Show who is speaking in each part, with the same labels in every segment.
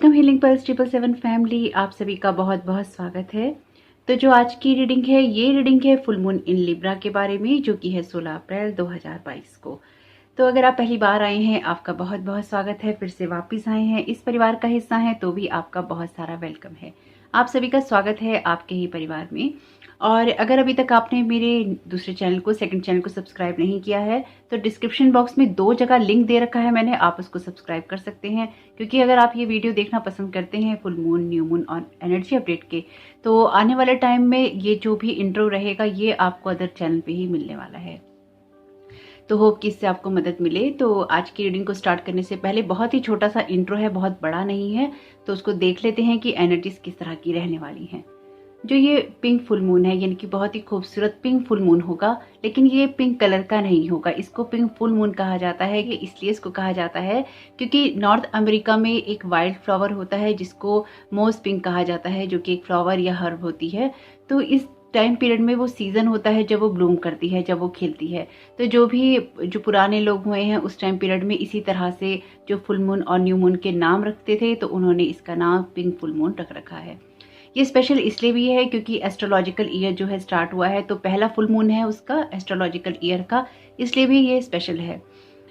Speaker 1: Welcome healing pulse 777 family, आप सभी का बहुत बहुत स्वागत है। तो जो आज की रीडिंग है, ये रीडिंग है फुल मून इन लिब्रा के बारे में, जो कि है 16 अप्रैल 2022 को। तो अगर आप पहली बार आए हैं, आपका बहुत बहुत स्वागत है। फिर से वापस आए हैं, इस परिवार का हिस्सा हैं, तो भी आपका बहुत सारा वेलकम है। आप सभी का स्वागत है आपके ही परिवार में। और अगर अभी तक आपने मेरे दूसरे चैनल को, सेकंड चैनल को सब्सक्राइब नहीं किया है, तो डिस्क्रिप्शन बॉक्स में 2 जगह लिंक दे रखा है मैंने, आप उसको सब्सक्राइब कर सकते हैं। क्योंकि अगर आप ये वीडियो देखना पसंद करते हैं फुल मून, न्यू मून और एनर्जी अपडेट के, तो आने वाले टाइम में ये जो भी इंट्रो रहेगा, ये आपको अदर चैनल पे ही मिलने वाला है। तो होप कि इससे आपको मदद मिले। तो आज की रीडिंग को स्टार्ट करने से पहले बहुत ही छोटा सा इंट्रो है, बहुत बड़ा नहीं है, तो उसको देख लेते हैं कि एनर्जीज किस तरह की रहने वाली हैं। जो ये पिंक फुल मून है, यानी कि बहुत ही खूबसूरत पिंक फुल मून होगा, लेकिन ये पिंक कलर का नहीं होगा। इसको पिंक फुल मून कहा जाता है कि इसलिए इसको कहा जाता है क्योंकि नॉर्थ अमेरिका में एक वाइल्ड फ्लावर होता है जिसको मोस पिंक कहा जाता है, जो कि एक फ्लावर या हर्ब होती है। तो इस टाइम पीरियड में वो सीजन होता है जब वो ब्लूम करती है, जब वो खिलती है। तो जो पुराने लोग हुए हैं उस टाइम पीरियड में इसी तरह से जो फुल मून और न्यू मून के नाम रखते थे, तो उन्होंने इसका नाम पिंक फुल मून रख रखा है। ये स्पेशल इसलिए भी है क्योंकि एस्ट्रोलॉजिकल ईयर जो है स्टार्ट हुआ है, तो पहला फुल मून है उसका एस्ट्रोलॉजिकल ईयर का, इसलिए भी ये स्पेशल है।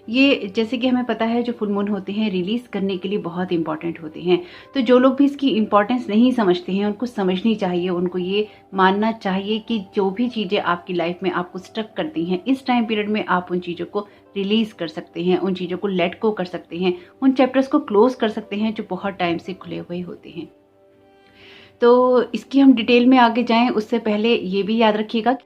Speaker 1: ये जैसे कि हमें पता है, जो फुल मून होते हैं रिलीज करने के लिए बहुत इंपॉर्टेंट होते हैं। तो जो लोग भी इसकी इंपॉर्टेंस नहीं समझते हैं, उनको समझनी चाहिए, उनको ये मानना चाहिए कि जो भी चीज़ें आपकी लाइफ में आपको स्टक करती हैं, इस टाइम पीरियड में आप उन चीज़ों को रिलीज कर सकते हैं, उन चीज़ों को लेट गो कर सकते हैं, उन चैप्टर्स को क्लोज कर सकते हैं जो बहुत टाइम से खुले हुए होते हैं। तो इसकी हम डिटेल में आगे जाएं, उससे पहले ये भी याद रखिएगा,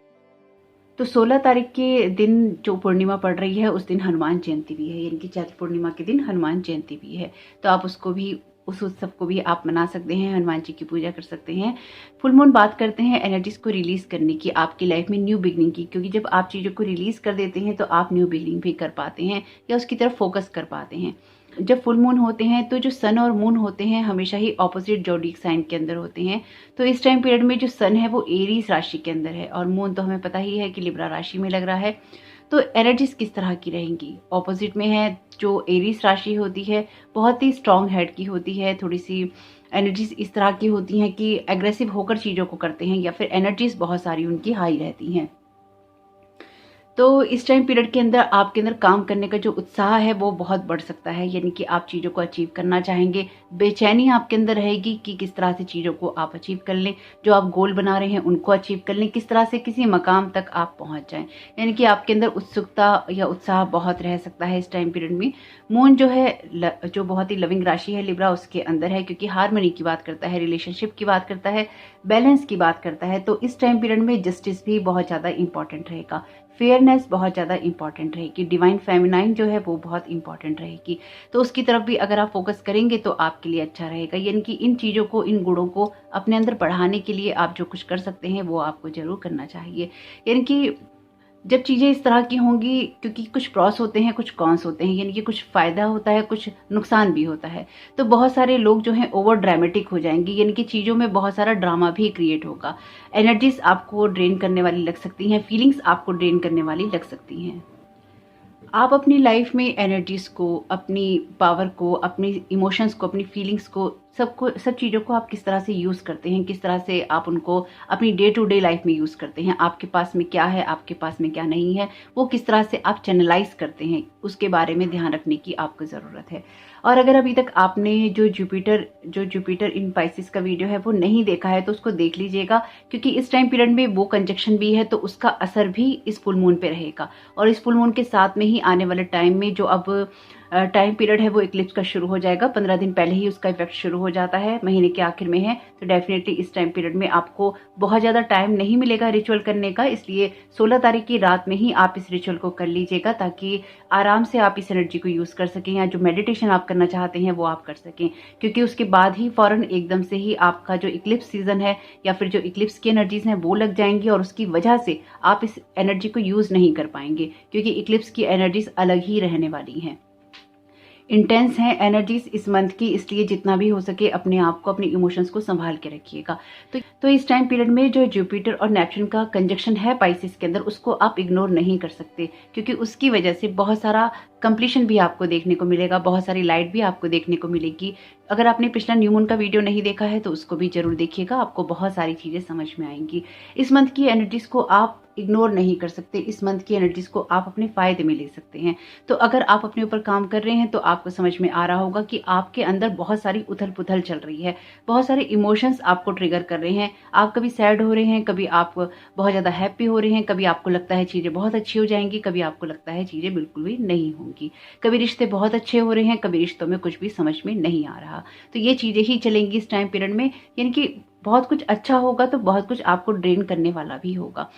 Speaker 1: तो 16 तारीख के दिन जो पूर्णिमा पड़ रही है, उस दिन हनुमान जयंती भी है, यानी कि चैत्र पूर्णिमा के दिन हनुमान जयंती भी है। तो आप उसको भी, उस उत्सव को भी आप मना सकते हैं, हनुमान जी की पूजा कर सकते हैं। फुल मून बात करते हैं एनर्जीज को रिलीज करने की, आपकी लाइफ में न्यू बिगनिंग की, क्योंकि जब आप चीज़ों को रिलीज कर देते हैं तो आप न्यू बिगनिंग भी कर पाते हैं या उसकी तरफ फोकस कर पाते हैं। जब फुल मून होते हैं तो जो सन और मून होते हैं हमेशा ही ऑपोजिट जोडिक साइन के अंदर होते हैं। तो इस टाइम पीरियड में जो सन है वो एरीज राशि के अंदर है और मून तो हमें पता ही है कि लिब्रा राशि में लग रहा है। तो एनर्जीज किस तरह की रहेंगी? ऑपोजिट में है जो एरीज राशि होती है, बहुत ही स्ट्रॉन्ग हेड की होती है, थोड़ी सी एनर्जीज इस तरह की होती हैं कि एग्रेसिव होकर चीज़ों को करते हैं, या फिर एनर्जीज बहुत सारी उनकी हाई रहती हैं। तो इस टाइम पीरियड के अंदर आपके अंदर काम करने का जो उत्साह है वो बहुत बढ़ सकता है, यानी कि आप चीज़ों को अचीव करना चाहेंगे। बेचैनी आपके अंदर रहेगी कि किस तरह से चीज़ों को आप अचीव कर लें, जो आप गोल बना रहे हैं उनको अचीव कर लें, किस तरह से किसी मकाम तक आप पहुंच जाएं। यानी कि आपके अंदर उत्सुकता या उत्साह बहुत रह सकता है इस टाइम पीरियड में। मून जो है, जो बहुत ही लविंग राशि है लिब्रा, उसके अंदर है, क्योंकि हार्मनी की बात करता है, रिलेशनशिप की बात करता है, बैलेंस की बात करता है। तो इस टाइम पीरियड में जस्टिस भी बहुत ज़्यादा इंपॉर्टेंट रहेगा, फेयरनेस बहुत ज़्यादा इंपॉर्टेंट रहेगी, डिवाइन फेमिनाइन जो है वो बहुत इंपॉर्टेंट रहेगी। तो उसकी तरफ भी अगर आप फोकस करेंगे तो आपके लिए अच्छा रहेगा। यानी कि इन चीज़ों को, इन गुणों को अपने अंदर बढ़ाने के लिए आप जो कुछ कर सकते हैं वो आपको जरूर करना चाहिए। यानी कि जब चीज़ें इस तरह की होंगी, क्योंकि कुछ प्रॉस होते हैं, कुछ कॉन्स होते हैं, यानी कि कुछ फ़ायदा होता है, कुछ नुकसान भी होता है। तो बहुत सारे लोग जो हैं ओवर ड्रामेटिक हो जाएंगे, यानी कि चीज़ों में बहुत सारा ड्रामा भी क्रिएट होगा। एनर्जीज आपको ड्रेन करने वाली लग सकती हैं, फीलिंग्स आपको ड्रेन करने वाली लग सकती हैं। आप अपनी लाइफ में एनर्जीज को, अपनी पावर को, अपनी इमोशंस को, अपनी फीलिंग्स को, सब चीज़ों को आप किस तरह से यूज़ करते हैं, किस तरह से आप उनको अपनी डे टू डे लाइफ में यूज़ करते हैं, आपके पास में क्या है, आपके पास में क्या नहीं है, वो किस तरह से आप चैनलाइज करते हैं, उसके बारे में ध्यान रखने की आपको ज़रूरत है। और अगर अभी तक आपने जो जुपिटर इन पाइसिस का वीडियो है वो नहीं देखा है, तो उसको देख लीजिएगा, क्योंकि इस टाइम पीरियड में वो कंजक्शन भी है, तो उसका असर भी इस फुल मून पे रहेगा। और इस फुल मून के साथ में ही आने वाले टाइम में जो अब टाइम पीरियड है वो इक्लिप्स का शुरू हो जाएगा। 15 दिन पहले ही उसका इफेक्ट शुरू हो जाता है, महीने के आखिर में है। तो डेफिनेटली इस टाइम पीरियड में आपको बहुत ज़्यादा टाइम नहीं मिलेगा रिचुअल करने का, इसलिए 16 तारीख की रात में ही आप इस रिचुअल को कर लीजिएगा, ताकि आराम से आप इस एनर्जी को यूज़ कर सकें, या जो मेडिटेशन आप करना चाहते हैं वो आप कर सकें। क्योंकि उसके बाद ही फ़ौरन एकदम से ही आपका जो इक्लिप्स सीजन है, या फिर जो इक्लिप्स की एनर्जीज हैं वो लग जाएंगी, और उसकी वजह से आप इस एनर्जी को यूज़ नहीं कर पाएंगे, क्योंकि इक्लिप्स की एनर्जीज अलग ही रहने वाली हैं, इंटेंस हैं एनर्जीज इस मंथ की। इसलिए जितना भी हो सके अपने आप को, अपने इमोशंस को संभाल के रखिएगा। तो इस टाइम पीरियड में जो जुपिटर और नेपच्यून का कंजक्शन है पाइसिस के अंदर, उसको आप इग्नोर नहीं कर सकते, क्योंकि उसकी वजह से बहुत सारा कंप्लीशन भी आपको देखने को मिलेगा, बहुत सारी लाइट भी आपको देखने को मिलेगी। अगर आपने पिछला न्यू मून का वीडियो नहीं देखा है तो उसको भी जरूर देखिएगा, आपको बहुत सारी चीजें समझ में आएंगी। इस मंथ की एनर्जीज को आप इग्नोर नहीं कर सकते, इस मंथ की एनर्जीज को आप अपने फायदे में ले सकते हैं। तो अगर आप अपने ऊपर काम कर रहे हैं तो आपको समझ में आ रहा होगा कि आपके अंदर बहुत सारी उथल पुथल चल रही है, बहुत सारे इमोशंस आपको ट्रिगर कर रहे हैं। आप कभी सैड हो रहे हैं, कभी आप बहुत ज्यादा हैप्पी हो रहे हैं, कभी आपको लगता है चीजें बहुत अच्छी हो जाएंगी, कभी आपको लगता है चीजें बिल्कुल भी नहीं होंगी। कभी रिश्ते बहुत अच्छे हो रहे हैं, कभी रिश्तों में कुछ भी समझ में नहीं आ रहा। तो ये चीजें ही चलेंगी इस टाइम पीरियड में, यानी कि बहुत कुछ अच्छा होगा तो बहुत कुछ आपको ड्रेन करने वाला भी होगा।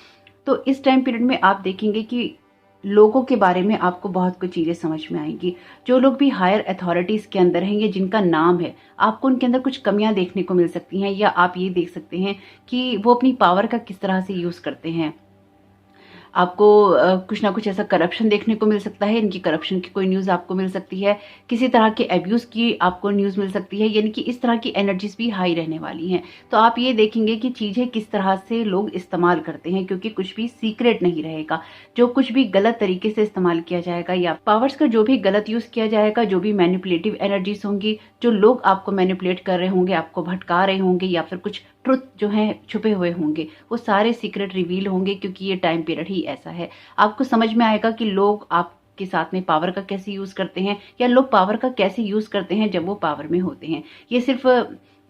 Speaker 1: तो इस टाइम पीरियड में आप देखेंगे कि लोगों के बारे में आपको बहुत कुछ चीजें समझ में आएंगी। जो लोग भी हायर अथॉरिटीज के अंदर हैं या जिनका नाम है, आपको उनके अंदर कुछ कमियां देखने को मिल सकती हैं, या आप ये देख सकते हैं कि वो अपनी पावर का किस तरह से यूज करते हैं। आपको कुछ ना कुछ ऐसा करप्शन देखने को मिल सकता है, इनकी करप्शन की कोई न्यूज़ आपको मिल सकती है, किसी तरह के अब्यूज़ की आपको न्यूज़ मिल सकती है, यानी कि इस तरह की एनर्जीज भी हाई रहने वाली हैं। तो आप ये देखेंगे कि चीज़ें किस तरह से लोग इस्तेमाल करते हैं, क्योंकि कुछ भी सीक्रेट नहीं रहेगा। जो कुछ भी गलत तरीके से इस्तेमाल किया जाएगा या पावर्स का जो भी गलत यूज़ किया जाएगा, जो भी मैनिपुलेटिव एनर्जीज होंगी, जो लोग आपको मैनिपुलेट कर रहे होंगे, आपको भटका रहे होंगे, या फिर कुछ ट्रुथ जो है छुपे हुए होंगे, वो सारे सीक्रेट रिवील होंगे, क्योंकि ये टाइम पीरियड ही ऐसा है। आपको समझ में आएगा कि लोग आपके साथ में पावर का कैसे यूज करते हैं, या लोग पावर का कैसे यूज करते हैं जब वो पावर में होते हैं। ये सिर्फ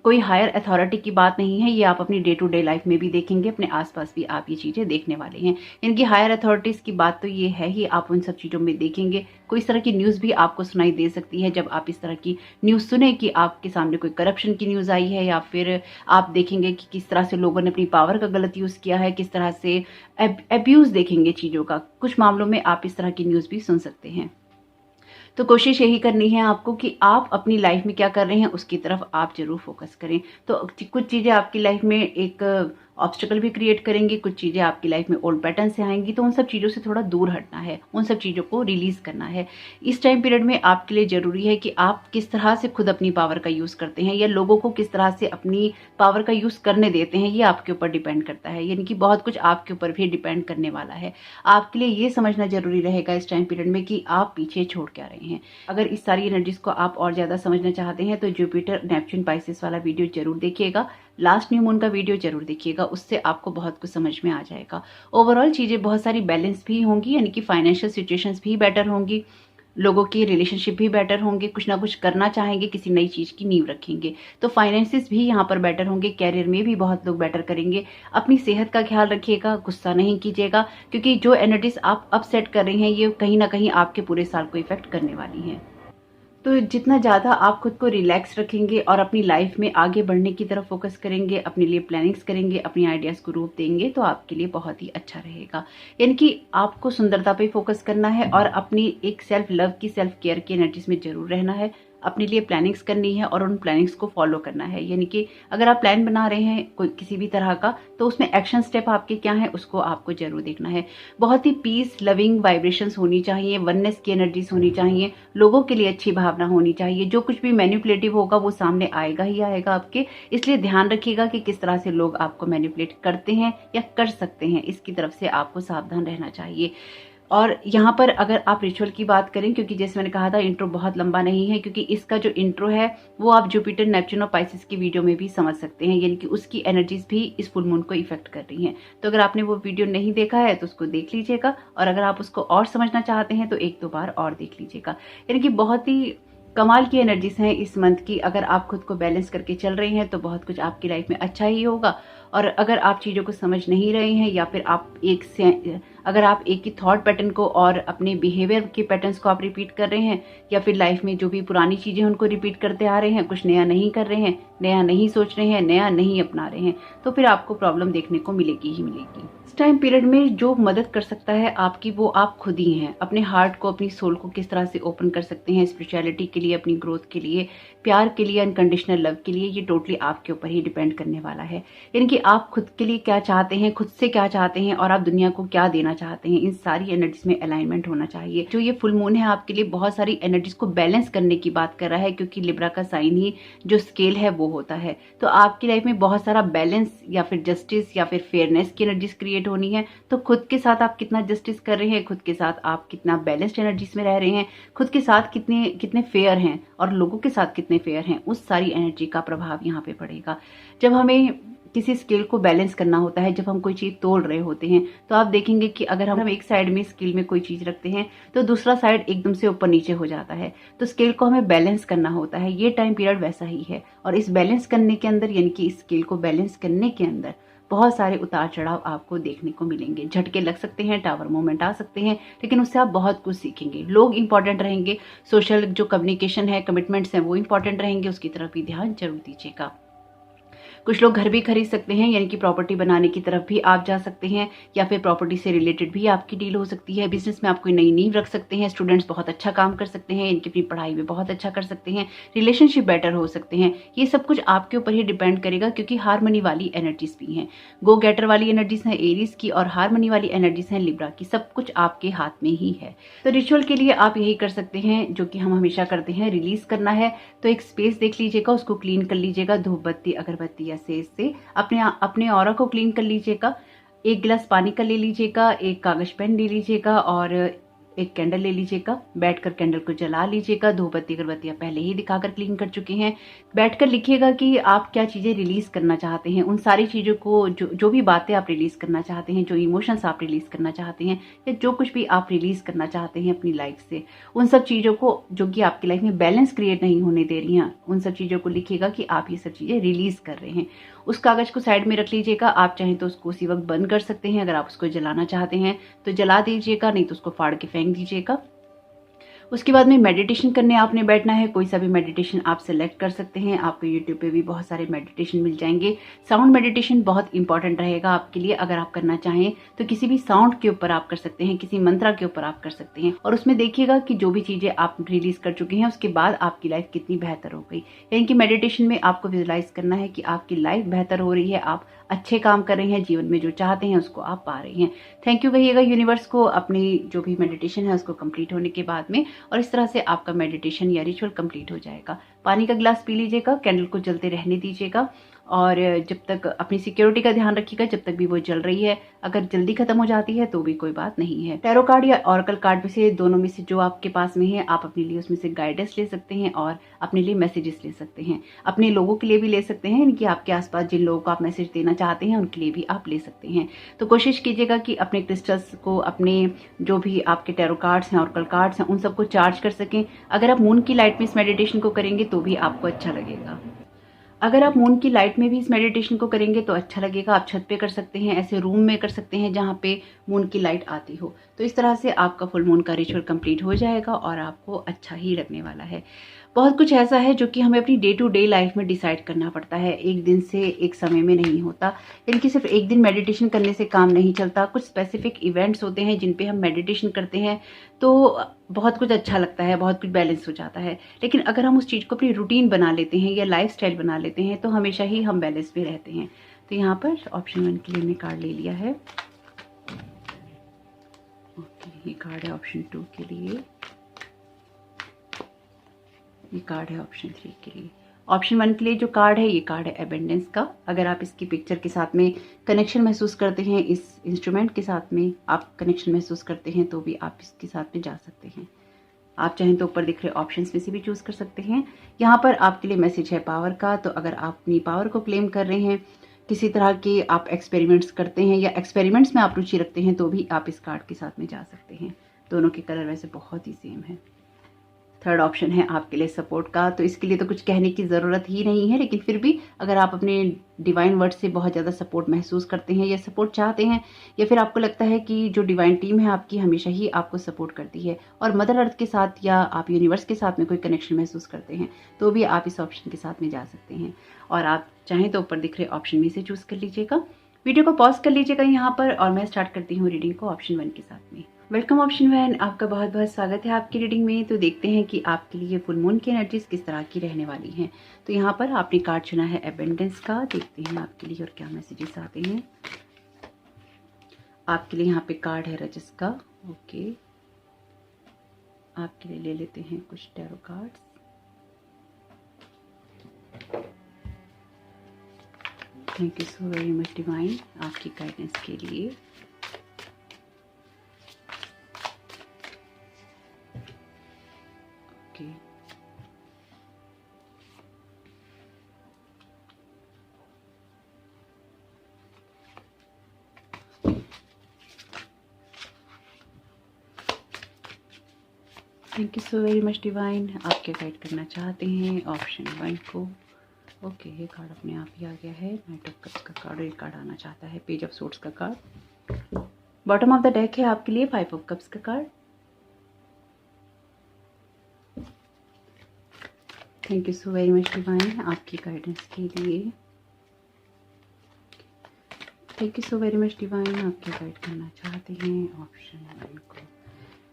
Speaker 1: कोई हायर अथॉरिटी की बात नहीं है, ये आप अपनी डे टू डे लाइफ में भी देखेंगे, अपने आसपास भी आप ये चीजें देखने वाले हैं। इनकी हायर अथॉरिटीज की बात तो ये है ही, आप उन सब चीजों में देखेंगे। कोई इस तरह की न्यूज भी आपको सुनाई दे सकती है जब आप इस तरह की न्यूज सुने कि आपके सामने कोई करप्शन की न्यूज आई है, या फिर आप देखेंगे कि किस तरह से लोगों ने अपनी पावर का गलत यूज किया है, किस तरह से अब्यूज देखेंगे चीजों का। कुछ मामलों में आप इस तरह की न्यूज भी सुन सकते हैं। तो कोशिश यही करनी है आपको कि आप अपनी लाइफ में क्या कर रहे हैं उसकी तरफ आप जरूर फोकस करें। तो कुछ चीजें आपकी लाइफ में एक ऑब्स्टिकल भी क्रिएट करेंगी, कुछ चीजें आपकी लाइफ में ओल्ड पैटर्न से आएंगी, तो उन सब चीजों से थोड़ा दूर हटना है, उन सब चीजों को रिलीज करना है। इस टाइम पीरियड में आपके लिए जरूरी है कि आप किस तरह से खुद अपनी पावर का यूज करते हैं, या लोगों को किस तरह से अपनी पावर का यूज करने देते हैं, ये आपके ऊपर डिपेंड करता है। यानी कि बहुत कुछ आपके ऊपर भी डिपेंड करने वाला है। आपके लिए ये समझना जरूरी रहेगा इस टाइम पीरियड में कि आप पीछे छोड़ क्या रहे हैं। अगर इस सारी एनर्जीज को आप और ज्यादा समझना चाहते हैं तो जुपिटर नेपच्यून पाइसेस वाला वीडियो जरूर देखिएगा, लास्ट न्यू मून का वीडियो जरूर देखिएगा, उससे आपको बहुत कुछ समझ में आ जाएगा। ओवरऑल चीजें बहुत सारी बैलेंस भी होंगी, यानी कि फाइनेंशियल सिचुएशंस भी बेटर होंगी, लोगों की रिलेशनशिप भी बेटर होंगे, कुछ ना कुछ करना चाहेंगे, किसी नई चीज की नींव रखेंगे, तो फाइनेंसिस भी यहाँ पर बेटर होंगे। कैरियर में भी बहुत लोग बेटर करेंगे। अपनी सेहत का ख्याल रखिएगा, गुस्सा नहीं कीजिएगा, क्योंकि जो एनर्जीज आप अब सेट कर रहे हैं ये कहीं ना कहीं आपके पूरे साल को इफेक्ट करने वाली हैं। तो जितना ज़्यादा आप खुद को रिलैक्स रखेंगे और अपनी लाइफ में आगे बढ़ने की तरफ फोकस करेंगे, अपने लिए प्लानिंग्स करेंगे, अपनी आइडियाज़ को रूप देंगे, तो आपके लिए बहुत ही अच्छा रहेगा। यानी कि आपको सुंदरता पे फोकस करना है और अपनी एक सेल्फ लव की, सेल्फ केयर की एनर्जीज में जरूर रहना है। अपने लिए प्लानिंग्स करनी है और उन प्लानिंग्स को फॉलो करना है। यानी कि अगर आप प्लान बना रहे हैं कोई किसी भी तरह का, तो उसमें एक्शन स्टेप आपके क्या है उसको आपको जरूर देखना है। बहुत ही पीस लविंग वाइब्रेशंस होनी चाहिए, वननेस की एनर्जीज होनी चाहिए, लोगों के लिए अच्छी भावना होनी चाहिए। जो कुछ भी मैनिपुलेटिव होगा वो सामने आएगा ही आएगा आपके, इसलिए ध्यान रखिएगा कि किस तरह से लोग आपको मैनिपुलेट करते हैं या कर सकते हैं, इसकी तरफ से आपको सावधान रहना चाहिए। और यहाँ पर अगर आप रिचुअल की बात करें, क्योंकि जैसे मैंने कहा था इंट्रो बहुत लंबा नहीं है, क्योंकि इसका जो इंट्रो है वो आप जुपिटर नेपच्यून और पाइसेस की वीडियो में भी समझ सकते हैं, यानी कि उसकी एनर्जीज भी इस फुल मून को इफेक्ट कर रही हैं। तो अगर आपने वो वीडियो नहीं देखा है तो उसको देख लीजिएगा, और अगर आप उसको और समझना चाहते हैं तो एक दो बार और देख लीजिएगा। यानी कि बहुत ही कमाल की एनर्जीज हैं इस मंथ की। अगर आप खुद को बैलेंस करके चल रहे हैं तो बहुत कुछ आपकी लाइफ में अच्छा ही होगा। और अगर आप चीज़ों को समझ नहीं रहे हैं, या फिर अगर आप एक ही थॉट पैटर्न को और अपने बिहेवियर के पैटर्न्स को आप रिपीट कर रहे हैं, या फिर लाइफ में जो भी पुरानी चीज़ें उनको रिपीट करते आ रहे हैं, कुछ नया नहीं कर रहे हैं, नया नहीं सोच रहे हैं, नया नहीं अपना रहे हैं, तो फिर आपको प्रॉब्लम देखने को मिलेगी ही मिलेगी। इस टाइम पीरियड में जो मदद कर सकता है आपकी, वो आप खुद ही हैं। अपने हार्ट को, अपनी सोल को किस तरह से ओपन कर सकते हैं स्पिरिचुअलिटी के लिए, अपनी ग्रोथ के लिए, प्यार के लिए, अनकंडीशनल लव के लिए, ये टोटली आपके ऊपर ही डिपेंड करने वाला है। यानी कि आप खुद के लिए क्या चाहते हैं, खुद से क्या चाहते हैं, और आप दुनिया को क्या देना चाहते हैं, इन सारी एनर्जीज में अलाइनमेंट होना चाहिए। जो ये फुल मून है आपके लिए बहुत सारी एनर्जीज को बैलेंस करने की बात कर रहा है, क्योंकि लिब्रा का साइन ही जो स्केल है वो होता है। तो आपकी लाइफ में बहुत सारा बैलेंस या फिर जस्टिस या फिर फेयरनेस की एनर्जीज क्रिएट होनी है। तो खुद के साथ आप कितना जस्टिस कर रहे हैं, खुद के साथ आप कितना बैलेंस्ड एनर्जीज में रह रहे हैं, खुद के साथ कितने फेयर हैं और लोगों के साथ कितने फेयर हैं, उस सारी एनर्जी का प्रभाव यहाँ पे पड़ेगा। जब हमें किसी स्केल को बैलेंस करना होता है, जब हम कोई चीज तोड़ रहे होते हैं, तो आप देखेंगे कि अगर हम एक साइड में स्केल में कोई चीज रखते हैं तो दूसरा साइड एकदम से ऊपर नीचे हो जाता है। तो स्केल को हमें बैलेंस करना होता है, ये टाइम पीरियड वैसा ही है। और इस बैलेंस करने के अंदर, यानी कि इस स्केल को बैलेंस करने के अंदर बहुत सारे उतार चढ़ाव आपको देखने को मिलेंगे। झटके लग सकते हैं, टावर मोमेंट आ सकते हैं, लेकिन उससे आप बहुत कुछ सीखेंगे। लोग इंपॉर्टेंट रहेंगे, सोशल जो कम्युनिकेशन है, कमिटमेंट्स हैं, वो इंपॉर्टेंट रहेंगे, उसकी तरफ भी ध्यान जरूर दीजिएगा। कुछ लोग घर भी खरीद सकते हैं, यानी कि प्रॉपर्टी बनाने की तरफ भी आप जा सकते हैं, या फिर प्रॉपर्टी से रिलेटेड भी आपकी डील हो सकती है। बिजनेस में आप कोई नई नींव रख सकते हैं। स्टूडेंट्स बहुत अच्छा काम कर सकते हैं, इनकी अपनी पढ़ाई में बहुत अच्छा कर सकते हैं। रिलेशनशिप बेटर हो सकते हैं। ये सब कुछ आपके ऊपर ही डिपेंड करेगा, क्योंकि हारमनी वाली एनर्जीज भी हैं। गो गेटर वाली एनर्जीज हैं एरीज की, और हारमनी वाली एनर्जीज हैं लिब्रा की। सब कुछ आपके हाथ में ही है। तो रिचुअल के लिए आप यही कर सकते हैं जो कि हम हमेशा करते हैं, रिलीज करना है तो एक स्पेस देख लीजिएगा, उसको क्लीन कर लीजिएगा, धूप बत्ती अगरबत्ती या सेज से अपने ऑरा को क्लीन कर लीजिएगा। एक गिलास पानी का ले लीजिएगा, एक कागज पेन ले लीजिएगा और एक कैंडल ले लीजिएगा। बैठकर कैंडल को जला लीजिएगा। धूप बत्ती अगरबत्तियां पहले ही दिखाकर क्लीन कर चुके हैं। बैठकर लिखिएगा कि आप क्या चीजें रिलीज करना चाहते हैं, उन सारी चीजों को, जो भी बातें आप रिलीज करना चाहते हैं, जो इमोशंस आप रिलीज करना चाहते हैं, या जो कुछ भी आप रिलीज करना चाहते हैं अपनी लाइफ से, उन सब चीजों को जो कि आपकी लाइफ में बैलेंस क्रिएट नहीं होने दे रही हैं, उन सब चीजों को लिखिएगा कि आप ये सब चीजें रिलीज कर रहे हैं। उस कागज को साइड में रख लीजिएगा। आप चाहें तो उसको उसी वक्त बंद कर सकते हैं। अगर आप उसको जलाना चाहते हैं तो जला दीजिएगा, नहीं तो उसको फाड़ के फेंक दीजिएगा। उसके बाद में मेडिटेशन करने आपने बैठना है। कोई सा भी मेडिटेशन आप सिलेक्ट कर सकते हैं। आपको यूट्यूब पे भी बहुत सारे मेडिटेशन मिल जाएंगे। साउंड मेडिटेशन बहुत इंपॉर्टेंट रहेगा आपके लिए। अगर आप करना चाहें तो किसी भी साउंड के ऊपर आप कर सकते हैं, किसी मंत्रा के ऊपर आप कर सकते हैं, और उसमें देखिएगा कि जो भी चीजें आप रिलीज कर चुके हैं उसके बाद आपकी लाइफ कितनी बेहतर हो गई। यानी कि मेडिटेशन में आपको विजुलाइज करना है कि आपकी लाइफ बेहतर हो रही है, आप अच्छे काम कर रहे हैं, जीवन में जो चाहते हैं उसको आप पा रहे हैं। थैंक यू कहिएगा यूनिवर्स को अपनी जो भी मेडिटेशन है उसको कंप्लीट होने के बाद में, और इस तरह से आपका मेडिटेशन या रिचुअल कंप्लीट हो जाएगा। पानी का गिलास पी लीजिएगा, कैंडल को जलते रहने दीजिएगा, और जब तक अपनी सिक्योरिटी का ध्यान रखिएगा जब तक भी वो जल रही है। अगर जल्दी खत्म हो जाती है तो भी कोई बात नहीं है। टैरो कार्ड या ऑरेकल कार्ड में से दोनों में से जो आपके पास में है, आप अपने लिए उसमें से गाइडेंस ले सकते हैं और अपने लिए मैसेजेस ले सकते हैं। अपने लोगों के लिए भी ले सकते हैं, इनकी आपके आसपास जिन लोगों को आप मैसेज देना चाहते हैं उनके लिए भी आप ले सकते हैं। तो कोशिश कीजिएगा कि अपने क्रिस्टल्स को, अपने जो भी आपके टैरो कार्ड्स हैं, ऑरेकल कार्ड्स हैं, उन सबको चार्ज कर सकें। अगर आप मून की लाइट में इस मेडिटेशन को करेंगे तो भी आपको अच्छा लगेगा। अगर आप मून की लाइट में भी इस मेडिटेशन को करेंगे तो अच्छा लगेगा। आप छत पे कर सकते हैं, ऐसे रूम में कर सकते हैं जहाँ पे मून की लाइट आती हो। तो इस तरह से आपका फुल मून का रिचुअल कंप्लीट हो जाएगा और आपको अच्छा ही लगने वाला है। बहुत कुछ ऐसा है जो कि हमें अपनी डे टू डे लाइफ में डिसाइड करना पड़ता है, एक दिन से एक समय में नहीं होता। यानी कि सिर्फ एक दिन मेडिटेशन करने से काम नहीं चलता। कुछ स्पेसिफिक इवेंट्स होते हैं जिन पे हम मेडिटेशन करते हैं तो बहुत कुछ अच्छा लगता है, बहुत कुछ बैलेंस हो जाता है। लेकिन अगर हम उस चीज़ को अपनी रूटीन बना लेते हैं या लाइफ स्टाइल बना लेते हैं तो हमेशा ही हम बैलेंस में रहते हैं। तो यहाँ पर ऑप्शन 1 के लिए मैंने कार्ड ले लिया है। ओके, ये कार्ड है ऑप्शन 2 के लिए, ये कार्ड है ऑप्शन 3 के लिए। ऑप्शन 1 के लिए जो कार्ड है, ये कार्ड है एबेंडेंस का। अगर आप इसकी पिक्चर के साथ में कनेक्शन महसूस करते हैं, इस इंस्ट्रूमेंट के साथ में आप कनेक्शन महसूस करते हैं तो भी आप इसके साथ में जा सकते हैं। आप चाहें तो ऊपर दिख रहे ऑप्शंस में से भी चूज कर सकते हैं। यहाँ पर आपके लिए मैसेज है पावर का। तो अगर आप अपनी पावर को क्लेम कर रहे हैं, किसी तरह के आप एक्सपेरिमेंट्स करते हैं या एक्सपेरिमेंट्स में आप रुचि रखते हैं तो भी आप इस कार्ड के साथ में जा सकते हैं। दोनों के कलर वैसे बहुत ही सेम है। थर्ड ऑप्शन है आपके लिए सपोर्ट का। तो इसके लिए तो कुछ कहने की ज़रूरत ही नहीं है, लेकिन फिर भी अगर आप अपने डिवाइन वर्ड से बहुत ज़्यादा सपोर्ट महसूस करते हैं या सपोर्ट चाहते हैं, या फिर आपको लगता है कि जो डिवाइन टीम है आपकी हमेशा ही आपको सपोर्ट करती है और मदर अर्थ के साथ या आप यूनिवर्स के साथ में कोई कनेक्शन महसूस करते हैं, तो भी आप इस ऑप्शन के साथ में जा सकते हैं। और आप चाहें तो ऊपर दिख रहे ऑप्शन में से चूज कर लीजिएगा। वीडियो को पॉज कर लीजिएगा यहाँ पर और मैं स्टार्ट करती हूँ रीडिंग को ऑप्शन 1 के साथ में। वेलकम ऑप्शन 1, आपका बहुत बहुत स्वागत है आपकी रीडिंग में। तो देखते हैं कि आपके लिए फुल मून की एनर्जीज किस तरह की रहने वाली हैं। तो यहाँ पर आपने कार्ड चुना है एबेंडेंस का। देखते हैं आपके लिए और क्या मैसेजेस आते हैं। आपके लिए यहाँ पे कार्ड है रजस का। ओके, आपके लिए ले लेते हैं कुछ tarot cards. Thank you so very much divine आपकी गाइडेंस के लिए। Okay, thank you so very much divine. आप क्या गाइड करना चाहते हैं ऑप्शन 1 को। ओके, ये कार्ड अपने आप ही आ गया है। नाइट ऑफ कप्स का कार्ड, ये कार्ड आना चाहता है पेज ऑफ सोर्ड्स का card. Bottom of the deck है आपके लिए 5 ऑफ कप्स का card. Thank you so very much divine आपकी गाइडेंस के लिए। Thank you so very much divine आप क्या गाइड करना चाहते हैं ऑप्शन 1 को।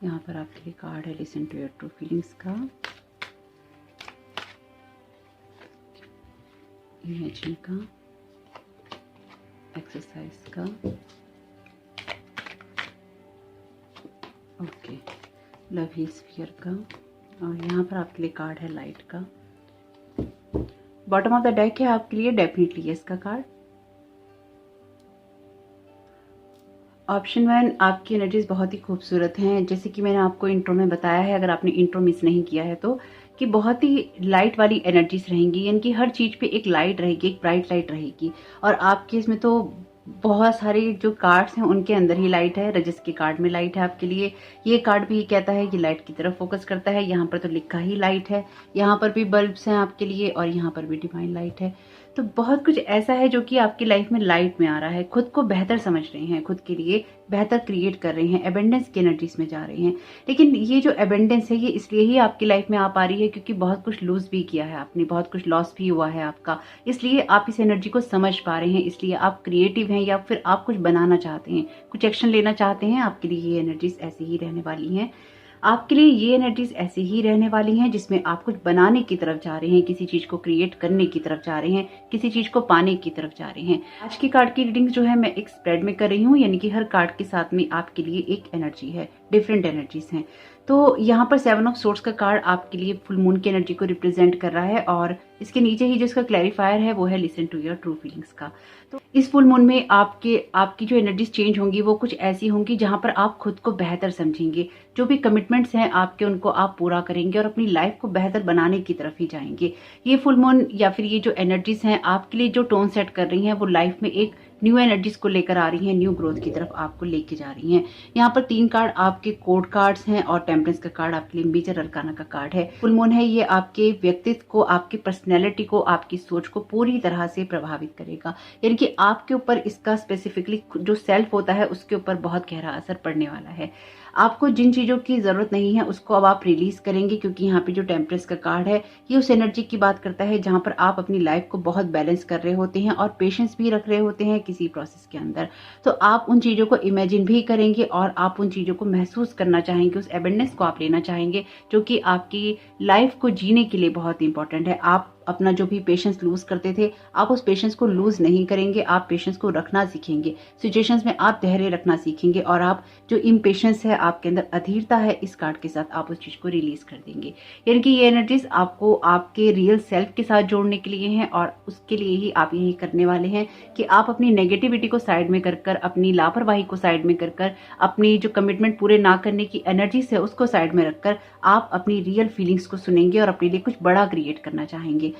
Speaker 1: यहाँ पर आपके लिए कार्ड है listen to your true feelings का, इमेजिन का, एक्सरसाइज का, ओके, लव हील्स फियर का, और यहाँ पर आपके लिए कार्ड है लाइट का। बॉटम ऑफ द डेक है आपके लिए डेफिनेटली यस का कार्ड। ऑप्शन 1 आपकी एनर्जीज बहुत ही खूबसूरत हैं, जैसे कि मैंने आपको इंट्रो में बताया है, अगर आपने इंट्रो मिस नहीं किया है तो, कि बहुत ही लाइट वाली एनर्जीज रहेंगी, यानी कि हर चीज पे एक लाइट रहेगी, एक ब्राइट लाइट रहेगी। और आपके इसमें तो बहुत सारे जो कार्ड्स हैं उनके अंदर ही लाइट है। रजस के कार्ड में लाइट है आपके लिए। ये कार्ड भी कहता है कि लाइट की तरफ फोकस करता है। यहाँ पर तो लिखा ही लाइट है, यहाँ पर भी बल्ब्स हैं आपके लिए, और यहाँ पर भी डिवाइन लाइट है। तो बहुत कुछ ऐसा है जो कि आपकी लाइफ में लाइट में आ रहा है। खुद को बेहतर समझ रहे हैं, खुद के लिए बेहतर क्रिएट कर रहे हैं, एबेंडेंस की एनर्जीज में जा रहे हैं। लेकिन ये जो एबेंडेंस है ये इसलिए ही आपकी लाइफ में आ पा रही है क्योंकि बहुत कुछ लूज भी किया है आपने, बहुत कुछ लॉस भी हुआ है आपका, इसलिए आप इस एनर्जी को समझ पा रहे हैं। इसलिए आप क्रिएटिव हैं या फिर आप कुछ बनाना चाहते हैं, कुछ एक्शन लेना चाहते हैं। आपके लिए ये एनर्जीज ऐसी ही रहने वाली हैं। आपके लिए ये एनर्जीज ऐसी ही रहने वाली हैं जिसमें आप कुछ बनाने की तरफ जा रहे हैं, किसी चीज को क्रिएट करने की तरफ जा रहे हैं, किसी चीज को पाने की तरफ जा रहे हैं। आज की कार्ड की रीडिंग जो है मैं एक स्प्रेड में कर रही हूँ, यानी कि हर कार्ड के साथ में आपके लिए एक एनर्जी है, डिफरेंट एनर्जीज हैं। तो यहाँ पर 7 ऑफ सोर्ड्स का कार्ड आपके लिए फुल मून की एनर्जी को रिप्रेजेंट कर रहा है, और इसके नीचे ही जो इसका क्लैरिफायर है वो है listen to your true feelings का। तो इस फुल मून में आपकी जो एनर्जीज चेंज होंगी वो कुछ ऐसी होंगी जहां पर आप खुद को बेहतर समझेंगे, जो भी कमिटमेंट्स हैं आपके उनको आप पूरा करेंगे और अपनी लाइफ को बेहतर बनाने की तरफ ही जाएंगे। ये फुल मून या फिर ये जो एनर्जीज हैं आपके लिए जो टोन सेट कर रही हैं वो लाइफ में एक न्यू एनर्जीज को लेकर आ रही हैं, न्यू ग्रोथ की तरफ आपको लेके जा रही हैं। यहाँ पर 3 कार्ड आपके कोर्ट कार्ड्स हैं और टेम्परेंस का कार्ड आपके लिए मेजर अरकाना का कार्ड है। फुल मून है, ये आपके व्यक्तित्व को, आपकी पर्सनैलिटी को, आपकी सोच को पूरी तरह से प्रभावित करेगा, यानी कि आपके ऊपर इसका स्पेसिफिकली जो सेल्फ होता है उसके ऊपर बहुत गहरा असर पड़ने वाला है। आपको जिन चीजों की जरूरत नहीं है उसको अब आप रिलीज करेंगे, क्योंकि यहाँ पे जो टेम्परेंस का कार्ड है ये उस एनर्जी की बात करता है जहां पर आप अपनी लाइफ को बहुत बैलेंस कर रहे होते हैं और पेशेंस भी रख रहे होते हैं किसी प्रोसेस के अंदर। तो आप उन चीजों को इमेजिन भी करेंगे और आप उन चीजों को महसूस करना चाहेंगे, उस एबेंडेंस को आप लेना चाहेंगे जो कि आपकी लाइफ को जीने के लिए बहुत इंपॉर्टेंट है। आप अपना जो भी पेशेंस लूज करते थे आप उस पेशेंस को लूज नहीं करेंगे, आप पेशेंस को रखना सीखेंगे, सिचुएशंस में आप धैर्य रखना सीखेंगे, और आप जो इम्पेशेंस है, आपके अंदर अधीरता है, इस कार्ड के साथ आप उस चीज को रिलीज कर देंगे। यानी कि ये एनर्जीज आपको आपके रियल सेल्फ के साथ जोड़ने के लिए हैं, और उसके लिए ही आप यही करने वाले हैं कि आप अपनी नेगेटिविटी को साइड में कर अपनी लापरवाही को साइड में कर अपनी जो कमिटमेंट पूरे ना करने की एनर्जीज है उसको साइड में रखकर आप अपनी रियल फीलिंग्स को सुनेंगे और अपने लिए कुछ बड़ा क्रिएट करना चाहेंगे।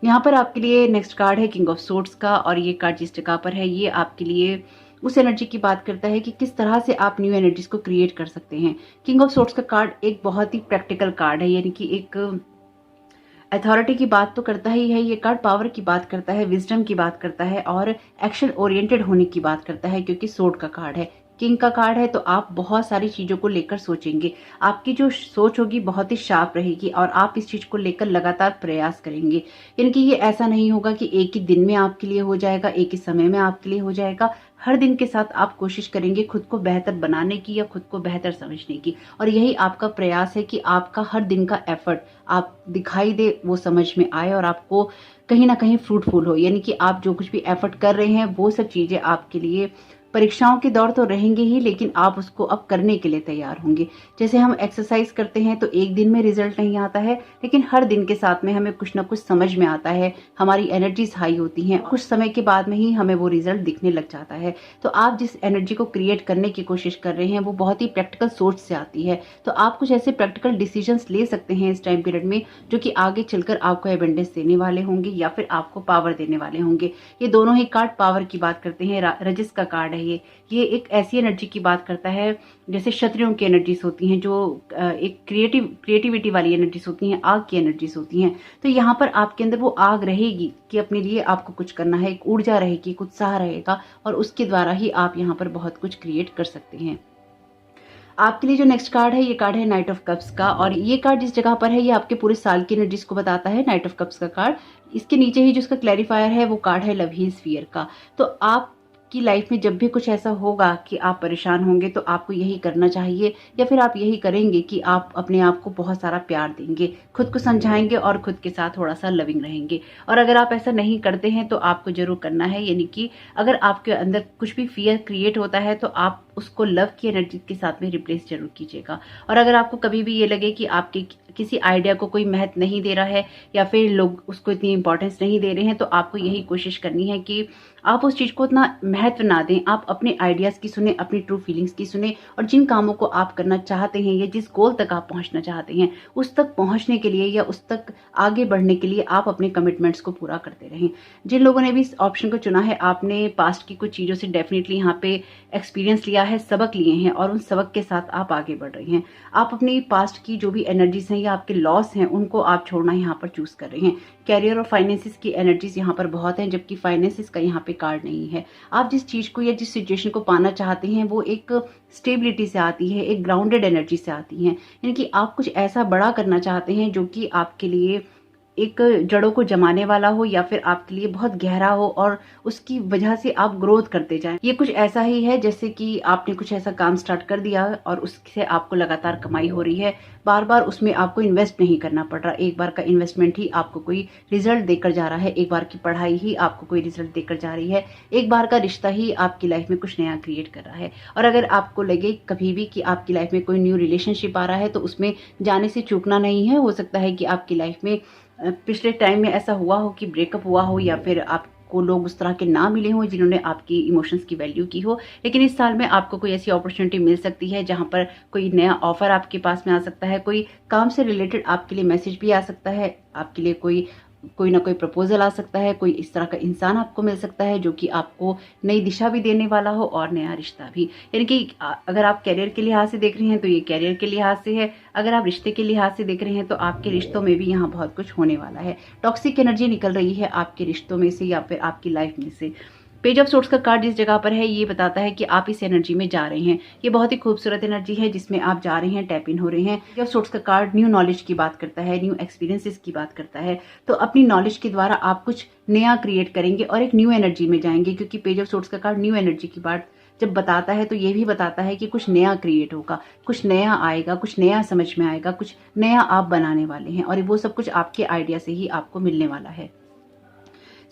Speaker 1: यहाँ पर आपके लिए नेक्स्ट कार्ड है किंग ऑफ सोर्ड्स का, और ये कार्ड जिस जगह पर है ये आपके लिए उस एनर्जी की बात करता है कि किस तरह से आप न्यू एनर्जीज को क्रिएट कर सकते हैं। किंग ऑफ सोर्ड्स का कार्ड एक बहुत ही प्रैक्टिकल कार्ड है, यानी कि एक अथॉरिटी की बात तो करता ही है ये कार्ड, पावर की बात करता है, विजडम की बात करता है और एक्शन ओरिएंटेड होने की बात करता है, क्योंकि सोर्ड का कार्ड है, किंग का कार्ड है। तो आप बहुत सारी चीजों को लेकर सोचेंगे, आपकी जो सोच होगी बहुत ही शार्प रहेगी और आप इस चीज को लेकर लगातार प्रयास करेंगे। यानी कि ये ऐसा नहीं होगा कि एक ही दिन में आपके लिए हो जाएगा, एक ही समय में आपके लिए हो जाएगा। हर दिन के साथ आप कोशिश करेंगे खुद को बेहतर बनाने की या खुद को बेहतर समझने की, और यही आपका प्रयास है कि आपका हर दिन का एफर्ट आप दिखाई दे, वो समझ में आए और आपको कहीं ना कहीं फ्रूटफुल हो। यानी कि आप जो कुछ भी एफर्ट कर रहे हैं वो सब चीजें आपके लिए परीक्षाओं के दौर तो रहेंगे ही, लेकिन आप उसको अब करने के लिए तैयार होंगे। जैसे हम एक्सरसाइज करते हैं तो एक दिन में रिजल्ट नहीं आता है, लेकिन हर दिन के साथ में हमें कुछ ना कुछ समझ में आता है, हमारी एनर्जीज हाई होती हैं, कुछ समय के बाद में ही हमें वो रिजल्ट दिखने लग जाता है। तो आप जिस एनर्जी को क्रिएट करने की कोशिश कर रहे हैं वो बहुत ही प्रैक्टिकल सोच से आती है। तो आप कुछ ऐसे प्रैक्टिकल डिसीजंस ले सकते हैं इस टाइम पीरियड में, जो कि आगे चलकर आपको एबंडेंस देने वाले होंगे या फिर आपको पावर देने वाले होंगे। ये दोनों ही कार्ड पावर की बात करते हैं। रजस का कार्ड है ये एक ऐसी एनर्जी की बात करता है जैसे क्षत्रियों की एनर्जीज होती हैं, जो एक क्रिएटिविटी वाली एनर्जीज होती हैं, आग की एनर्जीज होती हैं। तो यहाँ पर आपके अंदर वो आग रहेगी कि अपने लिए आपको कुछ करना है, एक ऊर्जा रहेगी, एक उत्साह रहेगा, और उसके द्वारा ही आप यहाँ पर बहुत कुछ क्रिएट कर सकते हैं। आपके लिए जो नेक्स्ट कार्ड है, ये कार्ड है नाइट ऑफ कप्स का, और ये कार्ड जिस जगह पर है ये आपके पूरे साल की एनर्जीज को बताता है। नाइट ऑफ कप्स का कार्ड, इसके नीचे ही जो इसका क्लैरिफायर है वो कार्ड है लव ही इज फियर का। तो आप की लाइफ में जब भी कुछ ऐसा होगा कि आप परेशान होंगे तो आपको यही करना चाहिए, या फिर आप यही करेंगे कि आप अपने आप को बहुत सारा प्यार देंगे, खुद को समझाएंगे और खुद के साथ थोड़ा सा लविंग रहेंगे। और अगर आप ऐसा नहीं करते हैं तो आपको जरूर करना है, यानी कि अगर आपके अंदर कुछ भी फियर क्रिएट होता है तो आप उसको लव की एनर्जी के साथ में रिप्लेस जरूर कीजिएगा। और अगर आपको कभी भी ये लगे कि आपके किसी आइडिया को कोई महत्व नहीं दे रहा है या फिर लोग उसको इतनी इंपॉर्टेंस नहीं दे रहे हैं, तो आपको यही कोशिश करनी है कि आप उस चीज को उतना महत्व ना दें। आप अपने आइडियाज की सुने, अपनी ट्रू फीलिंग्स की सुने, और जिन कामों को आप करना चाहते हैं या जिस गोल तक आप पहुंचना चाहते हैं उस तक पहुंचने के लिए या उस तक आगे बढ़ने के लिए आप अपने कमिटमेंट्स को पूरा करते रहें। जिन लोगों ने भी इस ऑप्शन को चुना है, आपने पास्ट की कुछ चीजों से डेफिनेटली यहाँ पे एक्सपीरियंस लिया है, सबक लिए हैं, और उन सबक के साथ आप आगे बढ़ रहे हैं। आप अपनी पास्ट की जो भी एनर्जीज हैं या आपके लॉस हैं उनको आप छोड़ना यहाँ पर चूज कर रहे हैं। कैरियर और फाइनेंसिस की एनर्जीज यहाँ पर बहुत हैं, जबकि फाइनेंसिस का यहाँ पे कार्ड नहीं है। आप जिस चीज को या जिस सिचुएशन को पाना चाहते हैं वो एक स्टेबिलिटी से आती है, एक ग्राउंडेड एनर्जी से आती है, यानी कि आप कुछ ऐसा बड़ा करना चाहते हैं जो कि आपके लिए एक जड़ों को जमाने वाला हो या फिर आपके लिए बहुत गहरा हो और उसकी वजह से आप ग्रोथ करते जाएं। ये कुछ ऐसा ही है जैसे कि आपने कुछ ऐसा काम स्टार्ट कर दिया और उससे आपको लगातार कमाई हो रही है, बार बार उसमें आपको इन्वेस्ट नहीं करना पड़ रहा। एक बार का इन्वेस्टमेंट ही आपको कोई रिजल्ट देकर जा रहा है, एक बार की पढ़ाई ही आपको कोई रिजल्ट देकर जा रही है, एक बार का रिश्ता ही आपकी लाइफ में कुछ नया क्रिएट कर रहा है। और अगर आपको लगे कभी भी कि आपकी लाइफ में कोई न्यू रिलेशनशिप आ रहा है तो उसमें जाने से चूकना नहीं है। हो सकता है कि आपकी लाइफ में पिछले टाइम में ऐसा हुआ हो कि ब्रेकअप हुआ हो या फिर आपको लोग उस तरह के ना मिले हों जिन्होंने आपकी इमोशंस की वैल्यू की हो, लेकिन इस साल में आपको कोई ऐसी अपॉर्चुनिटी मिल सकती है जहां पर कोई नया ऑफर आपके पास में आ सकता है, कोई काम से रिलेटेड आपके लिए मैसेज भी आ सकता है, आपके लिए कोई ना कोई प्रपोजल आ सकता है, कोई इस तरह का इंसान आपको मिल सकता है जो कि आपको नई दिशा भी देने वाला हो और नया रिश्ता भी। यानी कि अगर आप कैरियर के लिहाज से देख रहे हैं तो ये कैरियर के लिहाज से है, अगर आप रिश्ते के लिहाज से देख रहे हैं तो आपके रिश्तों में भी यहाँ बहुत कुछ होने वाला है। टॉक्सिक एनर्जी निकल रही है आपके रिश्तों में से या फिर आपकी लाइफ में से। पेज ऑफ सोर्ट्स का कार्ड जिस जगह पर है ये बताता है कि आप इस एनर्जी में जा रहे हैं। ये बहुत ही खूबसूरत एनर्जी है जिसमें आप जा रहे हैं, टैप इन हो रहे हैं। पेज ऑफ सोर्ट्स का कार्ड न्यू नॉलेज की बात करता है, न्यू एक्सपीरियंसेस की बात करता है। तो अपनी नॉलेज के द्वारा आप कुछ नया क्रिएट करेंगे और एक न्यू एनर्जी में जाएंगे, क्योंकि पेज ऑफ सोर्ट्स का कार्ड न्यू एनर्जी की बात जब बताता है तो ये भी बताता है कि कुछ नया क्रिएट होगा, कुछ नया आएगा, कुछ नया समझ में आएगा, कुछ नया आप बनाने वाले हैं, और वो सब कुछ आपके आइडिया से ही आपको मिलने वाला है।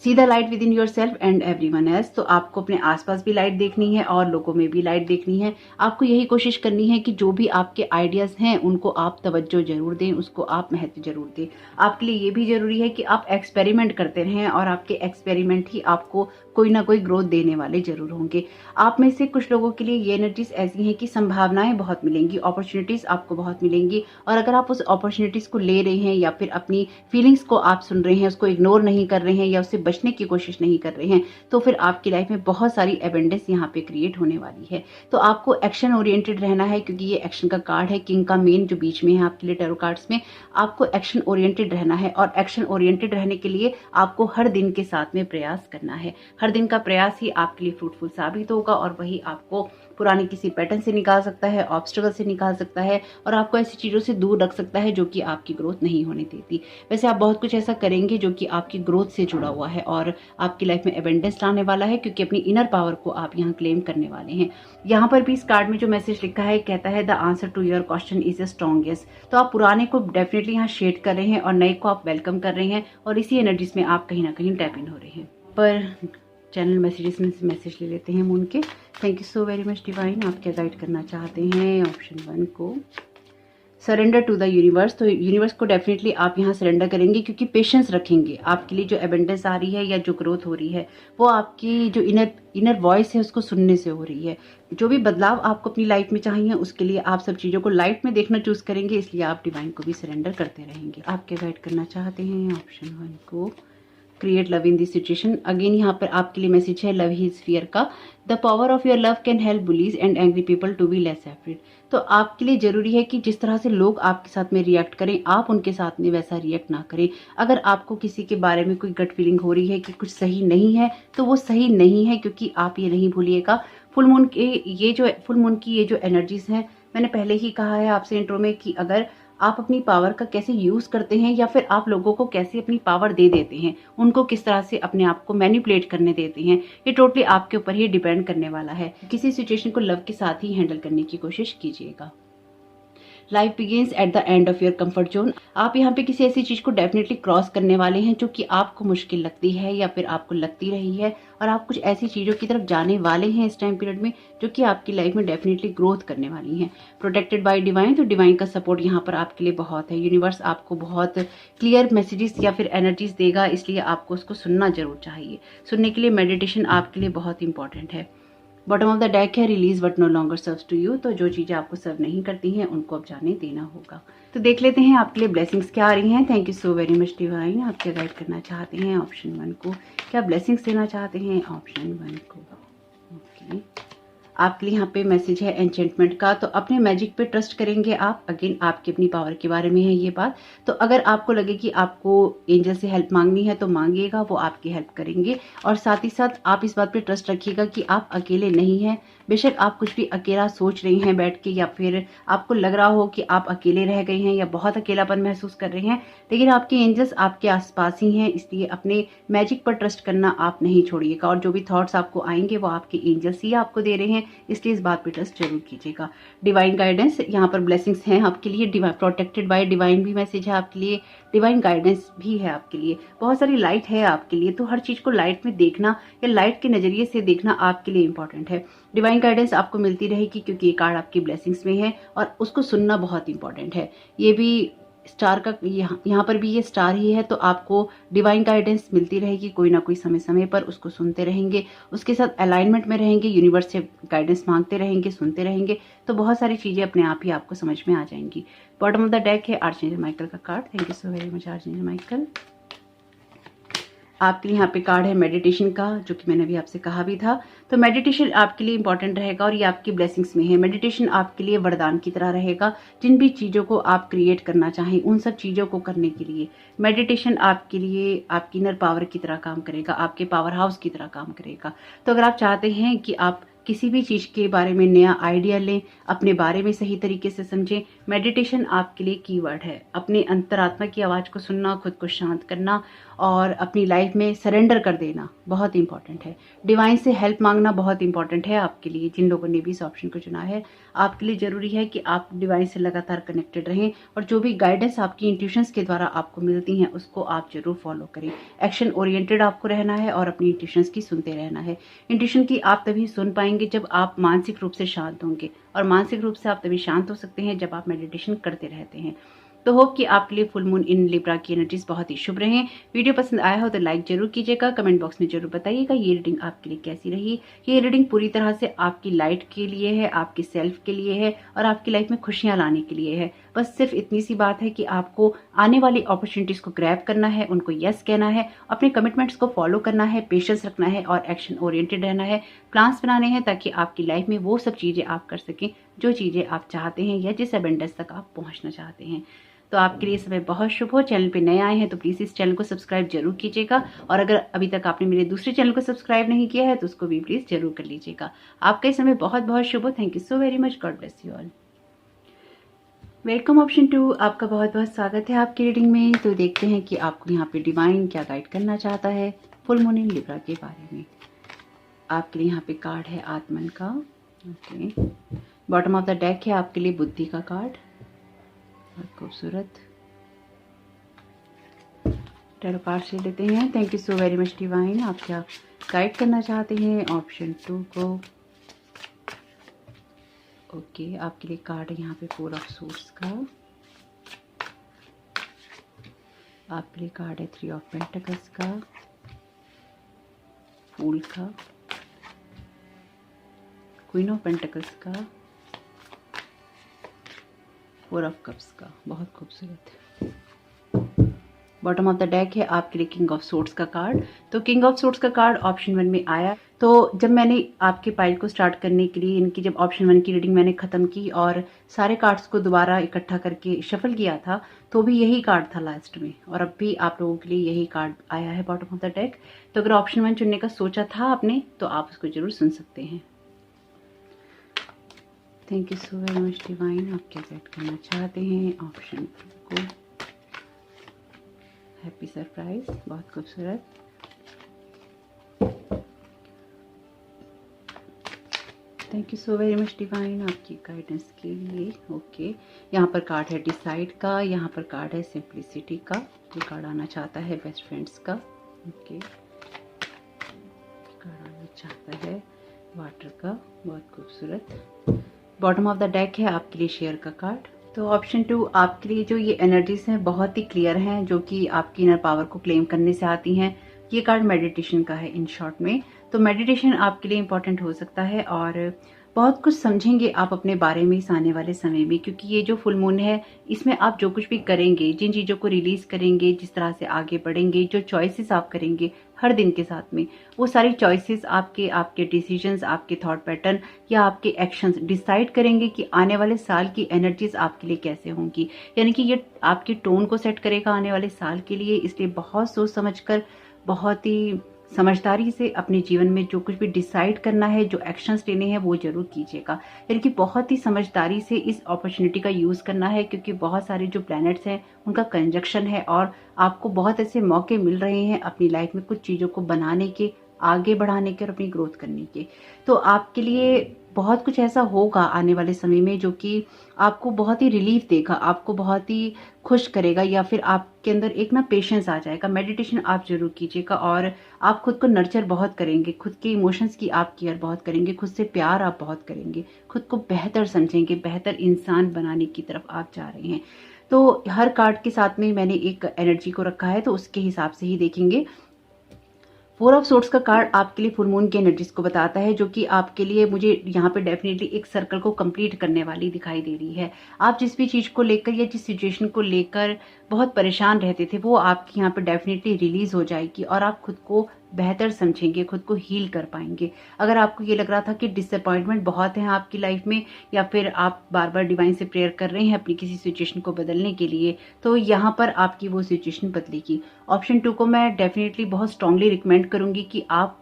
Speaker 1: See the light with in your self and everyone else. तो आपको अपने आसपास भी लाइट देखनी है और लोगों में भी लाइट देखनी है। आपको यही कोशिश करनी है कि जो भी आपके आइडियाज हैं उनको आप तवज्जो जरूर दें, उसको आप महत्व जरूर दें। आपके लिए ये भी जरूरी है कि आप एक्सपेरिमेंट करते रहें और आपके एक्सपेरिमेंट ही आपको कोई ना कोई ग्रोथ देने वाले जरूर होंगे। आप में से कुछ लोगों के लिए ये एनर्जीज ऐसी हैं कि संभावनाएं बहुत मिलेंगी, अपॉर्चुनिटीज आपको बहुत मिलेंगी, और अगर आप उस अपॉर्चुनिटीज को ले रहे हैं या फिर अपनी फीलिंग्स को आप सुन रहे हैं, उसको इग्नोर नहीं कर रहे हैं या उससे बचने की कोशिश नहीं कर रहे हैं, तो फिर आपकी लाइफ में बहुत सारी एबेंडेंस यहाँ पे क्रिएट होने वाली है। तो आपको एक्शन ओरिएंटेड रहना है, क्योंकि ये एक्शन का कार्ड है, किंग का मेन जो बीच में है आपके लिए टैरो कार्ड्स में। आपको एक्शन ओरिएंटेड रहना है, और एक्शन ओरिएंटेड रहने के लिए आपको हर दिन के साथ में प्रयास करना है। हर दिन का प्रयास ही आपके लिए फ्रूटफुल साबित होगा और वही आपको पुरानी किसी पैटर्न से निकाल सकता है, ऑब्स्टेकल से निकाल सकता है, और आपको ऐसी चीजों से दूर रख सकता है जो कि आपकी ग्रोथ नहीं होने देती। वैसे आप बहुत कुछ ऐसा करेंगे जो कि आपकी ग्रोथ से जुड़ा हुआ है और आपकी लाइफ में एबेंडेंस लाने वाला है, क्योंकि अपनी इनर पावर को आप यहाँ क्लेम करने वाले हैं। यहाँ पर भी इस कार्ड में जो मैसेज लिखा है कहता है the answer to your question is a strong yes. तो आप पुराने को डेफिनेटली यहाँ शेड कर रहे हैं और नए को आप वेलकम कर रहे हैं, और इसी एनर्जीज में आप कहीं ना कहीं टैप इन हो रहे हैं। पर चैनल मैसेजेस में से मैसेज ले लेते हैं मून के। Thank you so very much divine. आप क्या गाइड करना चाहते हैं ऑप्शन 1 को? Surrender to the universe. तो यूनिवर्स को डेफिनेटली आप यहाँ सरेंडर करेंगे, क्योंकि पेशेंस रखेंगे। आपके लिए जो एबेंडेंस आ रही है या जो ग्रोथ हो रही है वो आपकी जो इनर वॉइस है उसको सुनने से हो रही है। जो भी बदलाव आपको अपनी लाइफ में चाहिए उसके लिए आप सब चीज़ों को लाइट में देखना चूज करेंगे, इसलिए आप डिवाइन को भी सरेंडर करते रहेंगे। आप क्या गाइड करना चाहते हैं ऑप्शन 1 को? Create love in this situation. Again यहाँ पर आपके लिए मैसेज है लव हिज फियर का। The power of your love can help bullies and angry people to be less afraid. तो आपके लिए जरूरी है कि जिस तरह से लोग आपके साथ में रिएक्ट करें, आप उनके साथ में वैसा रिएक्ट ना करें। अगर आपको किसी के बारे में कोई गट फीलिंग हो रही है कि कुछ सही नहीं है, तो वो सही नहीं है, क्योंकि आप ये नहीं भूलिएगा फुल मून की ये जो एनर्जीज हैं, मैंने पहले ही कहा है आपसे इंट्रो में कि अगर आप अपनी पावर का कैसे यूज करते हैं या फिर आप लोगों को कैसे अपनी पावर दे देते हैं, उनको किस तरह से अपने आप को मैनिपुलेट करने देते हैं, ये टोटली आपके ऊपर ही डिपेंड करने वाला है। किसी सिचुएशन को लव के साथ ही हैंडल करने की कोशिश कीजिएगा। Life begins at the end of your comfort zone. आप यहाँ पे किसी ऐसी चीज को डेफिनेटली क्रॉस करने वाले हैं जो कि आपको मुश्किल लगती है या फिर आपको लगती रही है, और आप कुछ ऐसी चीजों की तरफ जाने वाले हैं इस टाइम पीरियड में जो कि आपकी लाइफ में डेफिनेटली ग्रोथ करने वाली हैं। Protected by divine. तो डिवाइन का सपोर्ट यहाँ पर आपके लिए बहुत है। यूनिवर्स आपको बहुत क्लियर मैसेजेस या फिर एनर्जीज देगा, इसलिए आपको उसको सुनना जरूर चाहिए। सुनने के लिए मेडिटेशन आपके लिए बहुत इंपॉर्टेंट है। बॉटम ऑफ द डेक है release but no longer serves to you. तो जो चीजें आपको सर्व नहीं करती हैं उनको अब जाने देना होगा। तो देख लेते हैं आपके लिए ब्लेसिंग्स क्या आ रही हैं। Thank you so very much divine. आप क्या गाइड करना चाहते हैं ऑप्शन 1 को? क्या ब्लेसिंग्स देना चाहते हैं ऑप्शन 1 को? ओके, आपके लिए यहाँ पे मैसेज है एन्चेंटमेंट का। तो अपने मैजिक पे ट्रस्ट करेंगे आप। अगेन आपकी अपनी पावर के बारे में है ये बात। तो अगर आपको लगे कि आपको एंजल से हेल्प मांगनी है तो मांगिएगा, वो आपकी हेल्प करेंगे। और साथ ही साथ आप इस बात पे ट्रस्ट रखिएगा कि आप अकेले नहीं हैं। बेशक आप कुछ भी अकेला सोच रही हैं बैठ के, या फिर आपको लग रहा हो कि आप अकेले रह गई हैं या बहुत अकेलापन महसूस कर रहे हैं, लेकिन आपके एंजल्स आपके आसपास ही हैं। इसलिए अपने मैजिक पर ट्रस्ट करना आप नहीं छोड़िएगा। और जो भी थॉट्स आपको आएंगे वो आपके एंजल्स ही आपको दे रहे हैं, इसलिए इस बात पे ट्रस्ट जरूर कीजिएगा। डिवाइन गाइडेंस, यहाँ पर ब्लेसिंग्स हैं आपके लिए। प्रोटेक्टेड बाय डिवाइन भी मैसेज है आपके लिए। डिवाइन गाइडेंस भी है आपके लिए। बहुत सारी लाइट है आपके लिए। तो हर चीज को लाइट में देखना या लाइट के नजरिए से देखना आपके लिए इंपॉर्टेंट है। डिवाइन गाइडेंस आपको मिलती रहेगी क्योंकि ये कार्ड आपकी ब्लेसिंग्स में है, और उसको सुनना बहुत इंपॉर्टेंट है। ये भी स्टार का यहाँ पर भी ये स्टार ही है, तो आपको डिवाइन गाइडेंस मिलती रहेगी कोई ना कोई समय समय पर। उसको सुनते रहेंगे, उसके साथ अलाइनमेंट में रहेंगे, यूनिवर्स से गाइडेंस मांगते रहेंगे, सुनते रहेंगे, तो बहुत सारी चीजें अपने आप ही आपको समझ में आ जाएंगी। बॉटम ऑफ द डेक है आर्चएंजल माइकल का card. Thank you so very much archangel Michael. आपके लिए यहाँ पे कार्ड है मेडिटेशन का, जो कि मैंने अभी आपसे कहा भी था। तो मेडिटेशन आपके लिए इंपॉर्टेंट रहेगा और ये आपकी ब्लेसिंग्स में है। मेडिटेशन आपके लिए वरदान की तरह रहेगा। जिन भी चीजों को आप क्रिएट करना चाहें उन सब चीजों को करने के लिए मेडिटेशन आपके लिए आपकी इनर पावर की तरह काम करेगा, आपके पावर हाउस की तरह काम करेगा। तो अगर आप चाहते हैं कि आप किसी भी चीज के बारे में नया आइडिया लें, अपने बारे में सही तरीके से समझें, मेडिटेशन आपके लिए कीवर्ड है। अपने अंतरात्मा की आवाज को सुनना, खुद को शांत करना और अपनी लाइफ में सरेंडर कर देना बहुत इंपॉर्टेंट है। डिवाइन से हेल्प मांगना बहुत इंपॉर्टेंट है आपके लिए। जिन लोगों ने भी इस ऑप्शन को चुना है, आपके लिए जरूरी है कि आप डिवाइन से लगातार कनेक्टेड रहें और जो भी गाइडेंस आपकी इंट्यूशंस के द्वारा आपको मिलती हैं उसको आप जरूर फॉलो करें। एक्शन ओरिएंटेड आपको रहना है और अपनी इंट्यूशंस की सुनते रहना है। इंट्यूशन की आप तभी सुन पाएंगे जब आप मानसिक रूप से शांत होंगे, और मानसिक रूप से आप तभी शांत हो सकते हैं जब आप मेडिटेशन करते रहते हैं। तो होप कि आपके लिए फुल मून इन लिब्रा की एनर्जीज बहुत ही शुभ रहें। वीडियो पसंद आया हो तो लाइक जरूर कीजिएगा, कमेंट बॉक्स में जरूर बताइएगा ये रीडिंग आपके लिए कैसी रही। ये रीडिंग पूरी तरह से आपकी लाइट के लिए है, आपकी सेल्फ के लिए है और आपकी लाइफ में खुशियां लाने के लिए है। बस सिर्फ इतनी सी बात है कि आपको आने वाली अपॉर्चुनिटीज को ग्रैब करना है, उनको यस कहना है, अपने कमिटमेंट्स को फॉलो करना है, पेशेंस रखना है और एक्शन ओरिएंटेड रहना है। प्लान्स बनाने हैं ताकि आपकी लाइफ में वो सब चीजें आप कर सकें जो चीजें आप चाहते हैं या जिस एबेंडेंस तक आप पहुंचना चाहते हैं। तो आपके लिए समय बहुत शुभ हो। चैनल पे नए आए हैं तो प्लीज इस चैनल को सब्सक्राइब जरूर कीजिएगा, और अगर अभी तक आपने मेरे दूसरे चैनल को सब्सक्राइब नहीं किया है तो उसको भी प्लीज जरूर कर लीजिएगा। आपका समय बहुत बहुत शुभ हो। Thank you so very much. God bless you all. Welcome option 2, आपका बहुत बहुत स्वागत है आपकी रीडिंग में। तो देखते हैं कि आपको यहाँ पे डिवाइन क्या गाइड करना चाहता है फुल मून इन लिब्रा के बारे में। आपके लिए यहाँ पे कार्ड है आत्मन का। Okay, bottom of the deck है आपके लिए बुद्धि का कार्ड। बहुत खूबसूरत। टैरो कार्ड से लेते हैं। Thank you so very much divine. आप क्या गाइड करना चाहते हैं ऑप्शन 2 को। ओके, आपके लिए कार्ड है यहाँ पे 4 ऑफ सोर्ड्स का, आपके लिए कार्ड है 3 ऑफ पेंटिकल्स का, फूल का, क्वीन ऑफ पेंटिकल्स का, 4 ऑफ कप्स का। बहुत खूबसूरत। बॉटम ऑफ द डेक है आपके लिए किंग ऑफ सोर्ड्स का कार्ड। तो किंग ऑफ सोर्ड्स का कार्ड ऑप्शन 1 में आया। तो जब मैंने आपके पाइल को स्टार्ट करने के लिए इनकी जब ऑप्शन 1 की रीडिंग मैंने ख़त्म की और सारे कार्ड्स को दोबारा इकट्ठा करके शफल किया था, तो भी यही कार्ड था लास्ट में, और अब भी आप लोगों के लिए यही कार्ड आया है बॉटम ऑफ द डेक। तो अगर ऑप्शन 1 चुनने का सोचा था आपने, तो आप उसको जरूर सुन सकते हैं। Thank you so very much divine. आप क्या सेट करना चाहते हैं ऑप्शन 2 को। हैप्पी सरप्राइज, बहुत खूबसूरत। Thank you so very much divine आपकी गाइडेंस के लिए। ओके, यहाँ पर कार्ड है डिसाइड का, यहाँ पर कार्ड है सिंप्लिसिटी का, ये कार्ड आना चाहता है बेस्ट फ्रेंड्स का। ओके, कार्ड आना चाहता है वाटर का, बहुत खूबसूरत। बॉटम ऑफ द डेक है आपके लिए शेयर का कार्ड। तो ऑप्शन 2 आपके लिए जो ये एनर्जीज हैं बहुत ही क्लियर हैं, जो कि आपकी इनर पावर को क्लेम करने से आती हैं। ये कार्ड मेडिटेशन का है इन शॉर्ट में। तो मेडिटेशन आपके लिए इम्पॉर्टेंट हो सकता है और बहुत कुछ समझेंगे आप अपने बारे में इस आने वाले समय में, क्योंकि ये जो फुल मून है इसमें आप जो कुछ भी करेंगे, जिन चीज़ों को रिलीज करेंगे, जिस तरह से आगे बढ़ेंगे, जो चॉइसेस आप करेंगे हर दिन के साथ में, वो सारी चॉइसेस आपके डिसीजंस, आपके थॉट पैटर्न या आपके एक्शंस डिसाइड करेंगे कि आने वाले साल की एनर्जीज आपके लिए कैसे होंगी। यानी कि ये आपके टोन को सेट करेगा आने वाले साल के लिए। इसलिए बहुत सोच समझकर, बहुत ही समझदारी से अपने जीवन में जो कुछ भी डिसाइड करना है, जो एक्शंस लेने हैं, वो जरूर कीजिएगा। यानी कि बहुत ही समझदारी से इस अपॉर्चुनिटी का यूज करना है, क्योंकि बहुत सारे जो प्लैनेट्स हैं उनका कंजक्शन है और आपको बहुत ऐसे मौके मिल रहे हैं अपनी लाइफ में कुछ चीजों को बनाने के, आगे बढ़ाने के और अपनी ग्रोथ करने के। तो आपके लिए बहुत कुछ ऐसा होगा आने वाले समय में जो कि आपको बहुत ही रिलीफ देगा, आपको बहुत ही खुश करेगा, या फिर आपके अंदर एक ना पेशेंस आ जाएगा। मेडिटेशन आप जरूर कीजिएगा और आप खुद को नर्चर बहुत करेंगे, खुद के इमोशंस की आप केयर बहुत करेंगे, खुद से प्यार आप बहुत करेंगे, खुद को बेहतर समझेंगे, बेहतर इंसान बनाने की तरफ आप जा रहे हैं। तो हर कार्ड के साथ में मैंने एक एनर्जी को रखा है, तो उसके हिसाब से ही देखेंगे। 4 ऑफ सोर्ड्स का कार्ड आपके लिए फुल मून की एनर्जीज को बताता है, जो कि आपके लिए मुझे यहाँ पे डेफिनेटली एक सर्कल को कंप्लीट करने वाली दिखाई दे रही है। आप जिस भी चीज को लेकर या जिस सिचुएशन को लेकर बहुत परेशान रहते थे, वो आपके यहाँ पे डेफिनेटली रिलीज हो जाएगी और आप खुद को बेहतर समझेंगे, खुद को हील कर पाएंगे। अगर आपको ये लग रहा था कि डिसअपॉइंटमेंट बहुत है आपकी लाइफ में, या फिर आप बार बार डिवाइन से प्रेयर कर रहे हैं अपनी किसी सिचुएशन को बदलने के लिए, तो यहाँ पर आपकी वो सिचुएशन बदलेगी। ऑप्शन 2 को मैं डेफिनेटली बहुत स्ट्रांगली रिकमेंड करूंगी कि आप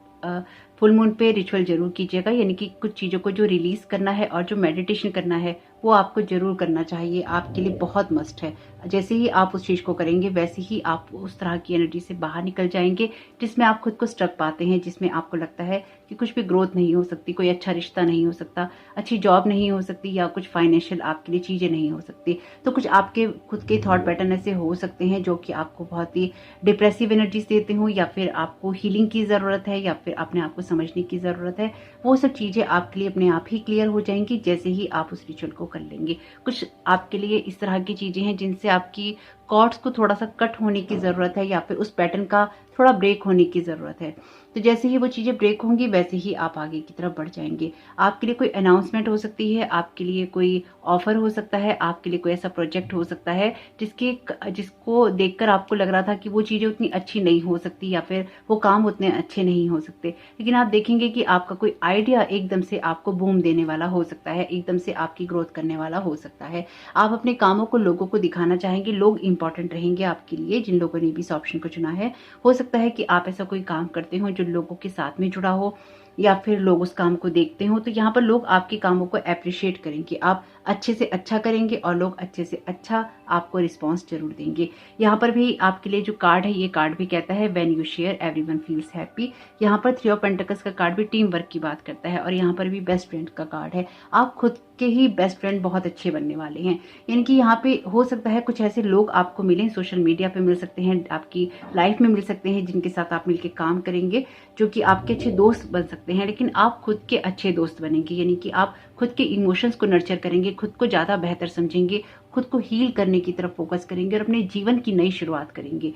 Speaker 1: फुल मून पे रिचुअल जरूर कीजिएगा। यानी कि कुछ चीज़ों को जो रिलीज करना है और जो मेडिटेशन करना है वो आपको जरूर करना चाहिए, आपके लिए बहुत मस्ट है। जैसे ही आप उस चीज़ को करेंगे वैसे ही आप उस तरह की एनर्जी से बाहर निकल जाएंगे जिसमें आप खुद को स्ट्रक पाते हैं, जिसमें आपको लगता है कि कुछ भी ग्रोथ नहीं हो सकती, कोई अच्छा रिश्ता नहीं हो सकता, अच्छी जॉब नहीं हो सकती, या कुछ फाइनेंशियल आपके लिए चीज़ें नहीं हो सकती। तो कुछ आपके खुद के थॉट पैटर्न ऐसे हो सकते हैं जो कि आपको बहुत ही डिप्रेसिव एनर्जीज देते हो, या फिर आपको हीलिंग की ज़रूरत है, या फिर अपने आप को समझने की ज़रूरत है। वो सब चीज़ें आपके लिए अपने आप ही क्लियर हो जाएंगी जैसे ही आप उस रिचुअल को कर लेंगे। कुछ आपके लिए इस तरह की चीज़ें हैं जिनसे आपकी कॉर्ड्स को थोड़ा सा कट होने की ज़रूरत है, या फिर उस पैटर्न का थोड़ा ब्रेक होने की ज़रूरत है। तो जैसे ही वो चीज़ें ब्रेक होंगी वैसे ही आप आगे की तरफ बढ़ जाएंगे। आपके लिए कोई अनाउंसमेंट हो सकती है, आपके लिए कोई ऑफर हो सकता है, आपके लिए कोई ऐसा प्रोजेक्ट हो सकता है जिसको देखकर आपको लग रहा था कि वो चीज़ें उतनी अच्छी नहीं हो सकती, या फिर वो काम उतने अच्छे नहीं हो सकते, लेकिन आप देखेंगे कि आपका कोई आइडिया एकदम से आपको बूम देने वाला हो सकता है, एकदम से आपकी ग्रोथ करने वाला हो सकता है। आप अपने कामों को लोगों को दिखाना चाहेंगे, लोग इंपॉर्टेंट रहेंगे आपके लिए। जिन लोगों ने भी इस ऑप्शन को चुना है, हो सकता है कि आप ऐसा कोई काम करते हो जो लोगों के साथ में जुड़ा हो, या फिर लोग उस काम को देखते हो, तो यहाँ पर लोग आपके कामों को अप्रिशिएट करेंगे। आप अच्छे से अच्छा करेंगे और लोग अच्छे से अच्छा आपको रिस्पॉन्स जरूर देंगे। यहाँ पर भी आपके लिए जो कार्ड है, ये कार्ड भी कहता है when you share everyone feels happy. यहाँ पर 3 ऑफ पेंटिकल्स का कार्ड भी टीम वर्क की बात करता है और यहाँ पर भी बेस्ट फ्रेंड का कार्ड है। आप खुद के ही बेस्ट फ्रेंड बहुत अच्छे बनने वाले हैं। यानी कि यहाँ पे हो सकता है कुछ ऐसे लोग आपको मिलें, सोशल मीडिया पे मिल सकते हैं, आपकी लाइफ में मिल सकते हैं, जिनके साथ आप मिलकर काम करेंगे, जो कि आपके अच्छे दोस्त बन सकते हैं। लेकिन आप खुद के अच्छे दोस्त बनेंगे, यानी कि आप खुद के इमोशंस को नर्चर करेंगे, खुद को ज्यादा बेहतर समझेंगे, खुद को हील करने की तरफ फोकस करेंगे और अपने जीवन की नई शुरुआत करेंगे।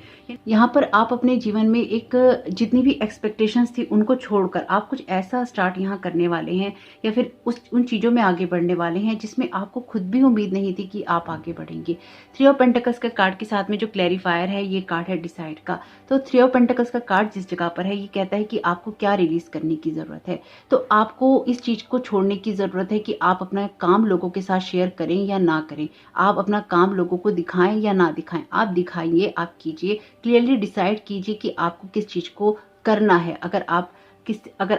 Speaker 1: यहाँ पर आप अपने जीवन में एक जितनी भी एक्सपेक्टेशंस थी उनको छोड़कर आप कुछ ऐसा स्टार्ट यहाँ करने वाले हैं, या फिर उन चीजों में आगे बढ़ने वाले हैं जिसमें आपको खुद भी उम्मीद नहीं थी कि आप आगे बढ़ेंगे। 3 ऑफ पेंटिकल्स का कार्ड के साथ में जो क्लैरिफायर है, ये कार्ड है डिसाइड का। तो 3 ऑफ पेंटिकल्स का कार्ड जिस जगह पर है, ये कहता है कि आपको क्या रिलीज करने की जरूरत है। तो आपको इस चीज को छोड़ने की जरूरत है कि आप अपना काम लोगों के साथ शेयर करें या ना करें, आप अपना काम लोगों को दिखाएं या ना दिखाएं, आप दिखाइए, आप कीजिए, क्लियरली डिसाइड कीजिए कि आपको किस चीज को करना है। अगर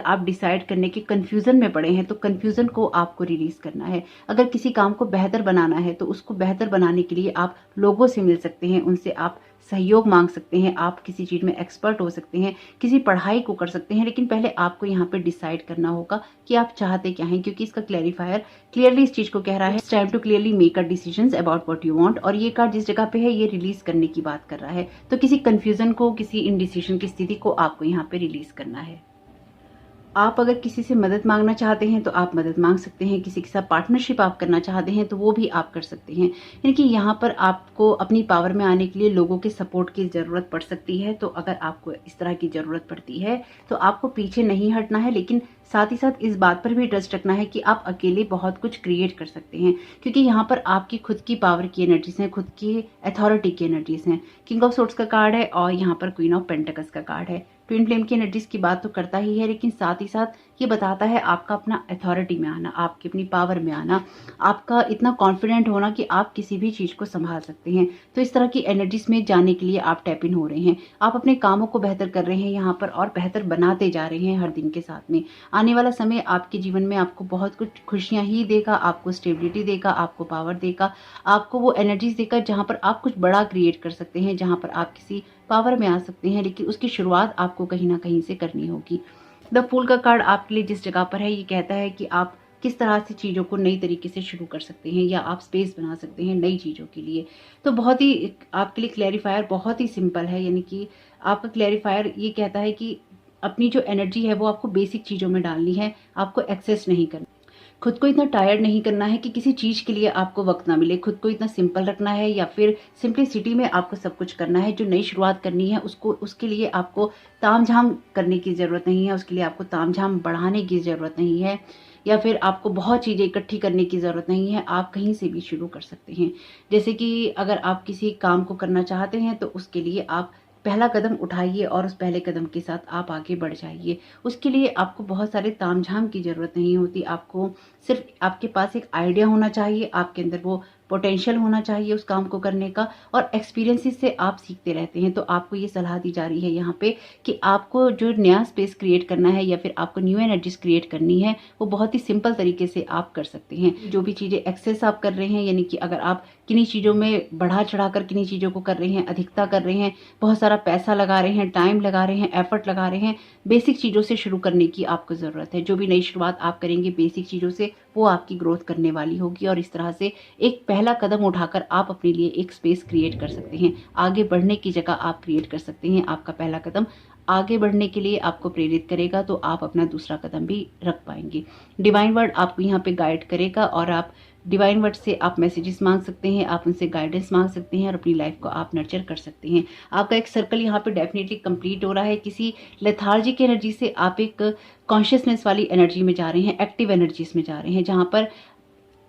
Speaker 1: आप डिसाइड करने के कंफ्यूजन में पड़े हैं तो कंफ्यूजन को आपको रिलीज करना है। अगर किसी काम को बेहतर बनाना है तो उसको बेहतर बनाने के लिए आप लोगों से मिल सकते हैं, उनसे आप सहयोग मांग सकते हैं, आप किसी चीज में एक्सपर्ट हो सकते हैं, किसी पढ़ाई को कर सकते हैं। लेकिन पहले आपको यहाँ पे डिसाइड करना होगा कि आप चाहते क्या हैं, क्योंकि इसका क्लैरिफायर क्लियरली इस चीज को कह रहा है, it's time to clearly make a decisions about what you want. और ये कार्ड जिस जगह पे है, ये रिलीज करने की बात कर रहा है। तो किसी कंफ्यूजन को, किसी इनडिसीजन की स्थिति को आपको यहाँ पे रिलीज करना है। आप अगर किसी से मदद मांगना चाहते हैं तो आप मदद मांग सकते हैं, किसी के साथ पार्टनरशिप आप करना चाहते हैं तो वो भी आप कर सकते हैं। यानी कि यहाँ पर आपको अपनी पावर में आने के लिए लोगों के सपोर्ट की जरूरत पड़ सकती है। तो अगर आपको इस तरह की जरूरत पड़ती है तो आपको पीछे नहीं हटना है, लेकिन साथ ही साथ इस बात पर भी ट्रस्ट रखना है कि आप अकेले बहुत कुछ क्रिएट कर सकते हैं, क्योंकि यहाँ पर आपकी खुद की पावर की एनर्जीज हैं, खुद की अथॉरिटी की एनर्जीज हैं। किंग ऑफ सोर्ड्स का कार्ड है और यहाँ पर क्वीन ऑफ पेंटिकल्स का कार्ड है। ट्विन फ्लेम की एनर्जीज की बात तो करता ही है, लेकिन साथ ही साथ ये बताता है आपका अपना अथॉरिटी में आना, आपकी अपनी पावर में आना, आपका इतना कॉन्फिडेंट होना कि आप किसी भी चीज को संभाल सकते हैं। तो इस तरह की एनर्जीज में जाने के लिए आप टैप इन हो रहे हैं। आप अपने कामों को बेहतर कर रहे हैं यहाँ पर और बेहतर बनाते जा रहे हैं हर दिन के साथ में। आने वाला समय आपके जीवन में आपको बहुत कुछ खुशियां ही देगा, आपको स्टेबिलिटी देगा, आपको पावर देगा, आपको वो एनर्जीज देगा जहां पर आप कुछ बड़ा क्रिएट कर सकते हैं, जहां पर आप किसी पावर में आ सकते हैं। लेकिन उसकी शुरुआत आपको कहीं ना कहीं से करनी होगी। द फूल का कार्ड आपके लिए जिस जगह पर है, ये कहता है कि आप किस तरह से चीज़ों को नई तरीके से शुरू कर सकते हैं या आप स्पेस बना सकते हैं नई चीज़ों के लिए। तो बहुत ही आपके लिए क्लैरिफायर बहुत ही सिंपल है, यानी कि आपका क्लैरिफायर ये कहता है कि अपनी जो एनर्जी है वो आपको बेसिक चीज़ों में डालनी है, आपको एक्सेस नहीं करना, खुद को इतना टायर्ड नहीं करना है कि किसी चीज के लिए आपको वक्त ना मिले, खुद को इतना सिंपल रखना है या फिर सिंपलिसिटी में आपको सब कुछ करना है। जो नई शुरुआत करनी है उसके लिए आपको तामझाम करने की जरूरत नहीं है, उसके लिए आपको तामझाम बढ़ाने की जरूरत नहीं है, या फिर आपको बहुत चीजें इकट्ठी करने की जरूरत नहीं है। आप कहीं से भी शुरू कर सकते हैं। जैसे कि अगर आप किसी काम को करना चाहते हैं तो उसके लिए आप पहला कदम उठाइए और उस पहले कदम के साथ आप आगे बढ़ जाइए। उसके लिए आपको बहुत सारे तामझाम की जरूरत नहीं होती, आपको सिर्फ आपके पास एक आइडिया होना चाहिए, आपके अंदर वो पोटेंशियल होना चाहिए उस काम को करने का, और एक्सपीरियंसेस से आप सीखते रहते हैं। तो आपको ये सलाह दी जा रही है यहाँ पे कि आपको जो नया स्पेस क्रिएट करना है या फिर आपको न्यू एनर्जीज क्रिएट करनी है, वो बहुत ही सिंपल तरीके से आप कर सकते हैं। जो भी चीजें एक्सेस आप कर रहे हैं, यानी कि अगर आप किन्हीं चीजों में बढ़ा चढ़ाकर किन्हीं चीजों को कर रहे हैं, अधिकता कर रहे हैं, बहुत सारा पैसा लगा रहे हैं, टाइम लगा रहे हैं, एफर्ट लगा रहे हैं, बेसिक चीजों से शुरू करने की आपको जरूरत है। जो भी नई शुरुआत आप करेंगे बेसिक चीजों से, वो आपकी ग्रोथ करने वाली होगी और इस तरह से एक पहला कदम उठाकर आप अपने लिए एक स्पेस क्रिएट कर सकते हैं। आगे बढ़ने की जगह आप क्रिएट कर सकते हैं। आपका पहला कदम आगे बढ़ने के लिए आपको प्रेरित करेगा, तो आप अपना दूसरा कदम भी रख पाएंगे। डिवाइन वर्ड आपको यहाँ पे गाइड करेगा और आप डिवाइन वर्ड से आप मैसेजेस मांग सकते हैं, आप उनसे गाइडेंस मांग सकते हैं और अपनी लाइफ को आप नर्चर कर सकते हैं। आपका एक सर्कल यहाँ पे डेफिनेटली कंप्लीट हो रहा है। किसी लेथार्जिक एनर्जी से आप एक कॉन्शियसनेस वाली एनर्जी में जा रहे हैं, एक्टिव एनर्जीज में जा रहे हैं, जहां पर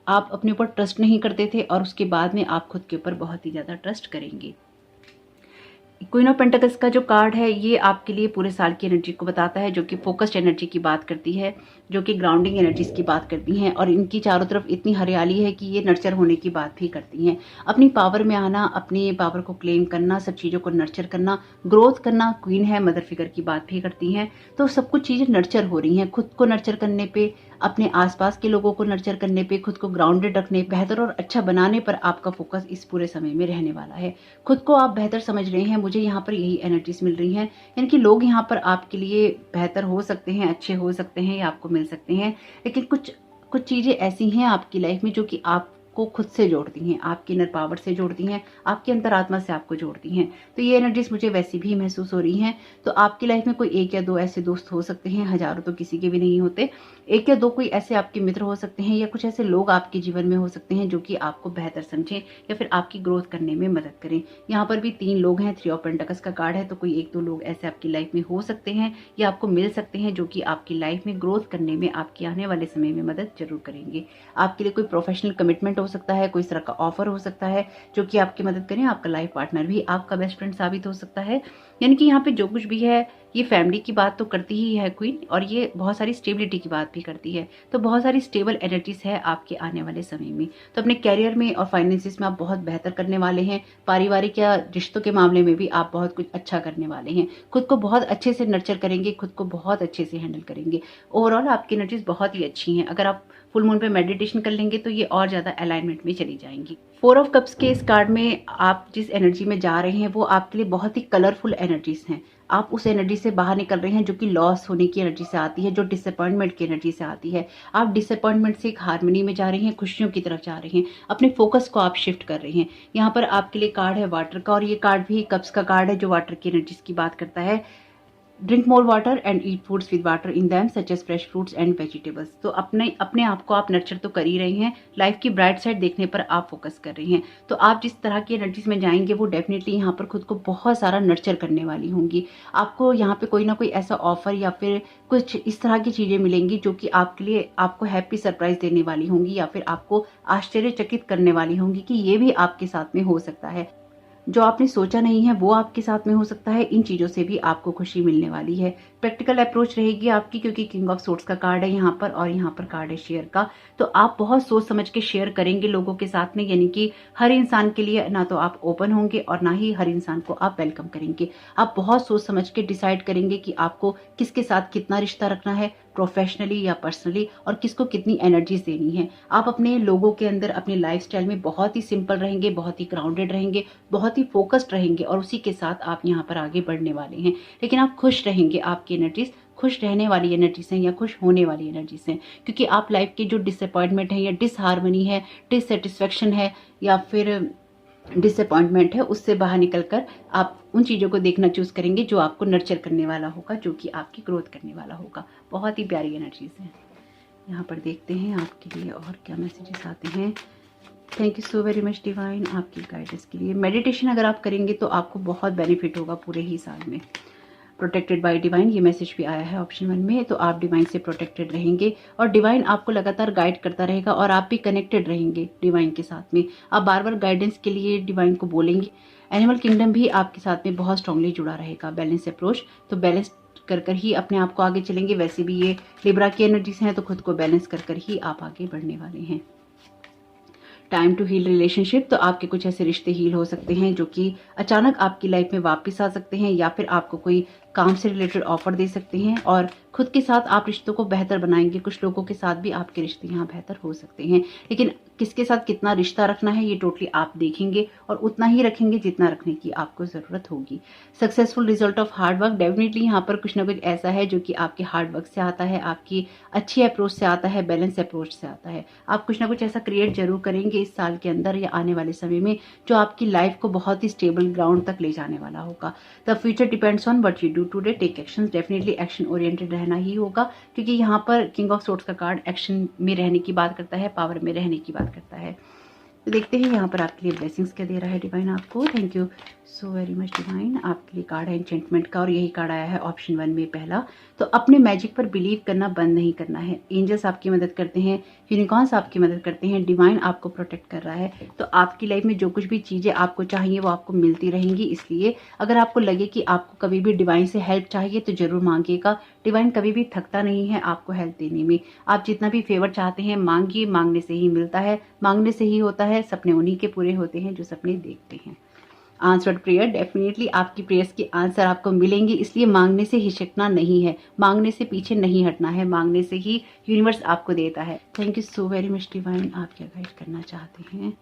Speaker 1: आप अपने ऊपर ट्रस्ट नहीं करते थे और उसके बाद में आप खुद के ऊपर बहुत ही ज्यादा ट्रस्ट करेंगे। क्वीन ऑफ पेंटिकल्स का जो कार्ड है, ये आपके लिए पूरे साल की एनर्जी को बताता है, जो कि फोकस्ड एनर्जी की बात करती है, जो कि ग्राउंडिंग एनर्जीज की बात करती हैं, और इनकी चारों तरफ इतनी हरियाली है कि ये नर्चर होने की बात भी करती हैं। अपनी पावर में आना, अपनी पावर को क्लेम करना, सब चीज़ों को नर्चर करना, ग्रोथ करना। क्वीन है, मदर फिगर की बात भी करती हैं। तो सब कुछ चीज़ें नर्चर हो रही हैं। खुद को नर्चर करने पे अपने आसपास के लोगों को नर्चर करने पे, खुद को ग्राउंडेड रखने, बेहतर और अच्छा बनाने पर आपका फोकस इस पूरे समय में रहने वाला है। खुद को आप बेहतर समझ रहे हैं, मुझे यहाँ पर यही एनर्जीज मिल रही हैं। यानी कि लोग यहाँ पर आपके लिए बेहतर हो सकते हैं, अच्छे हो सकते हैं या आपको मिल सकते हैं, लेकिन कुछ कुछ चीज़ें ऐसी हैं आपकी लाइफ में जो कि आपको खुद से जोड़ती हैं, आपकी इनर पावर से जोड़ती हैं, आपकी अंतरात्मा से आपको जोड़ती हैं। तो ये एनर्जीज मुझे वैसी भी महसूस हो रही हैं। तो आपकी लाइफ में कोई 1 या 2 ऐसे दोस्त हो सकते हैं, हज़ारों तो किसी के भी नहीं होते। 1 या 2 कोई ऐसे आपके मित्र हो सकते हैं या कुछ ऐसे लोग आपके जीवन में हो सकते हैं जो कि आपको बेहतर समझें या फिर आपकी ग्रोथ करने में मदद करें। यहाँ पर भी 3 लोग हैं, 3 ऑफ पेंटिकल्स का कार्ड है, तो कोई 1-2 लोग ऐसे आपकी लाइफ में हो सकते हैं या आपको मिल सकते हैं जो कि आपकी लाइफ में ग्रोथ करने में, आपके आने वाले समय में मदद जरूर करेंगे। आपके लिए कोई प्रोफेशनल कमिटमेंट हो सकता है, कोई तरह का ऑफर हो सकता है जो कि आपकी मदद करें। आपका लाइफ पार्टनर भी आपका बेस्ट फ्रेंड साबित हो सकता है। यानी कि यहाँ पे जो कुछ भी है, ये फैमिली की बात तो करती ही है क्वीन, और ये बहुत सारी स्टेबिलिटी की बात भी करती है। तो बहुत सारी स्टेबल एनर्जीज है आपके आने वाले समय में। तो अपने कैरियर में और फाइनेंसिस में आप बहुत बेहतर करने वाले हैं। पारिवारिक या रिश्तों के मामले में भी आप बहुत कुछ अच्छा करने वाले हैं। खुद को बहुत अच्छे से नर्चर करेंगे, खुद को बहुत अच्छे से हैंडल करेंगे। ओवरऑल आपकी एनर्जीज बहुत ही अच्छी हैं। अगर आप फुल मून पे मेडिटेशन कर लेंगे तो ये और ज़्यादा अलाइनमेंट में चली जाएंगी। 4 ऑफ कप्स के इस कार्ड में आप जिस एनर्जी में जा रहे हैं वो आपके लिए बहुत ही कलरफुल एनर्जीज हैं। आप उस एनर्जी से बाहर निकल रहे हैं जो कि लॉस होने की एनर्जी से आती है, जो डिसअपॉइंटमेंट की एनर्जी से आती है। आप डिसअपॉइंटमेंट से एक हार्मनी में जा रहे हैं, खुशियों की तरफ जा रहे हैं, अपने फोकस को आप शिफ्ट कर रहे हैं। यहाँ पर आपके लिए कार्ड है वाटर का, और ये कार्ड भी कप्स का कार्ड है जो वाटर की एनर्जीज की बात करता है। Drink more water and eat foods with water in them such as fresh fruits and vegetables. तो अपने आप को आप नर्चर तो कर ही रहे हैं, लाइफ की ब्राइट साइड देखने पर आप फोकस कर रहे हैं। तो आप जिस तरह की एनर्जीज में जाएंगे वो डेफिनेटली यहाँ पर खुद को बहुत सारा नर्चर करने वाली होंगी। आपको यहाँ पे कोई ना कोई ऐसा ऑफर या फिर कुछ इस तरह की चीजें मिलेंगी जो कि आपके लिए आपको हैप्पी सरप्राइज देने वाली होंगी या फिर आपको आश्चर्यचकित करने वाली होंगी कि ये भी आपके साथ में हो सकता है। जो आपने सोचा नहीं है वो आपके साथ में हो सकता है। इन चीजों से भी आपको खुशी मिलने वाली है। प्रैक्टिकल अप्रोच रहेगी आपकी, क्योंकि किंग ऑफ सोर्ड्स का कार्ड है यहाँ पर, और यहाँ पर कार्ड है शेयर का। तो आप बहुत सोच समझ के शेयर करेंगे लोगों के साथ में, यानी कि हर इंसान के लिए ना तो आप ओपन होंगे और ना ही हर इंसान को आप वेलकम करेंगे। आप बहुत सोच समझ के डिसाइड करेंगे कि आपको किसके साथ कितना रिश्ता रखना है, प्रोफेशनली या पर्सनली, और किसको कितनी एनर्जीज देनी है। आप अपने लोगों के अंदर, अपने लाइफस्टाइल में बहुत ही सिंपल रहेंगे, बहुत ही ग्राउंडेड रहेंगे, बहुत ही फोकस्ड रहेंगे, और उसी के साथ आप यहाँ पर आगे बढ़ने वाले हैं। लेकिन आप खुश रहेंगे। आपकी एनर्जीज खुश रहने वाली एनर्जीज हैं या खुश होने वाली एनर्जीज हैं, क्योंकि आप लाइफ की जो डिसअपॉइंटमेंट है या डिसहार्मनी है, डिससेटिस्फेक्शन है या फिर डिसअपॉइंटमेंट है, उससे बाहर निकलकर आप उन चीज़ों को देखना चूज करेंगे जो आपको नर्चर करने वाला होगा, जो कि आपकी ग्रोथ करने वाला होगा। बहुत ही प्यारी एनर्जीज हैं। यहाँ पर देखते हैं आपके लिए और क्या मैसेजेस आते हैं। Thank you so very much divine आपकी गाइडेंस के लिए। मेडिटेशन अगर आप करेंगे तो आपको बहुत बेनिफिट होगा पूरे ही साल में। प्रोटेक्टेड बाय डिवाइन, ये मैसेज भी आया है ऑप्शन 1 में। तो आप डिवाइन से प्रोटेक्टेड रहेंगे और डिवाइन आपको लगातार गाइड करता रहेगा और आप भी कनेक्टेड रहेंगे डिवाइन के साथ में। आप बार बार गाइडेंस के लिए डिवाइन को बोलेंगे। एनिमल किंगडम भी आपके साथ में बहुत स्ट्रांगली जुड़ा रहेगा। बैलेंस अप्रोच, तो बैलेंस कर कर ही अपने आप को आगे चलेंगे। वैसे भी ये लिब्रा की एनर्जीज हैं, तो खुद को बैलेंस कर कर ही आप आगे बढ़ने वाले हैं। टाइम टू हील रिलेशनशिप, तो आपके कुछ ऐसे रिश्ते हील हो सकते हैं जो कि अचानक आपकी लाइफ में वापस आ सकते हैं, या फिर आपको कोई काम से रिलेटेड ऑफर दे सकते हैं और खुद के साथ आप रिश्तों को बेहतर बनाएंगे। कुछ लोगों के साथ भी आपके रिश्ते यहाँ बेहतर हो सकते हैं, लेकिन किसके साथ कितना रिश्ता रखना है ये टोटली आप देखेंगे और उतना ही रखेंगे जितना रखने की आपको जरूरत होगी। Successful result of hard work, definitely यहाँ पर कुछ ना कुछ ऐसा है जो कि आपके हार्ड वर्क से आता है, आपकी अच्छी अप्रोच से आता है, बैलेंस अप्रोच से आता है। आप कुछ ना कुछ ऐसा क्रिएट जरूर करेंगे इस साल के अंदर या आने वाले समय में जो आपकी लाइफ को बहुत ही स्टेबल ग्राउंड तक ले जाने वाला होगा। The future depends on what you do today, take action. Definitely action oriented रहना ही होगा, क्योंकि यहाँ पर किंग ऑफ सोर्ड्स का कार्ड एक्शन में रहने की बात करता है, पावर में रहने की बात करता है। तो देखते हैं यहाँ पर आपके लिए ब्लेसिंग्स क्या दे रहा है डिवाइन आपको। Thank you so very much divine. आपके लिए कार्ड है एन्चेंटमेंट का और यही कार्ड आया है ऑप्शन 1 में पहला। तो अपने मैजिक पर बिलीव करना बंद नहीं करना है। एंजल्स आपकी मदद करते हैं, यूनिकॉर्न्स आपकी मदद करते हैं, डिवाइन आपको प्रोटेक्ट कर रहा है। तो आपकी लाइफ में जो कुछ भी चीज़ें आपको चाहिए वो आपको मिलती रहेंगी। इसलिए अगर आपको लगे कि आपको कभी भी डिवाइन से हेल्प चाहिए तो जरूर मांगिएगा। डिवाइन कभी भी थकता नहीं है आपको हेल्प देने में। आप जितना भी फेवर चाहते हैं मांगिए, मांगने से ही मिलता है, मांगने से ही होता है। सपने उन्हीं के पूरे होते हैं जो सपने देखते हैं। आंसर्ड प्रेयर, डेफिनेटली आपकी प्रेयर्स के आंसर आपको मिलेंगे, इसलिए मांगने से हिचकना नहीं है, मांगने से पीछे नहीं हटना है, मांगने से ही यूनिवर्स आपको देता है। Thank you so very much divine. आप क्या गाइड करना चाहते हैं?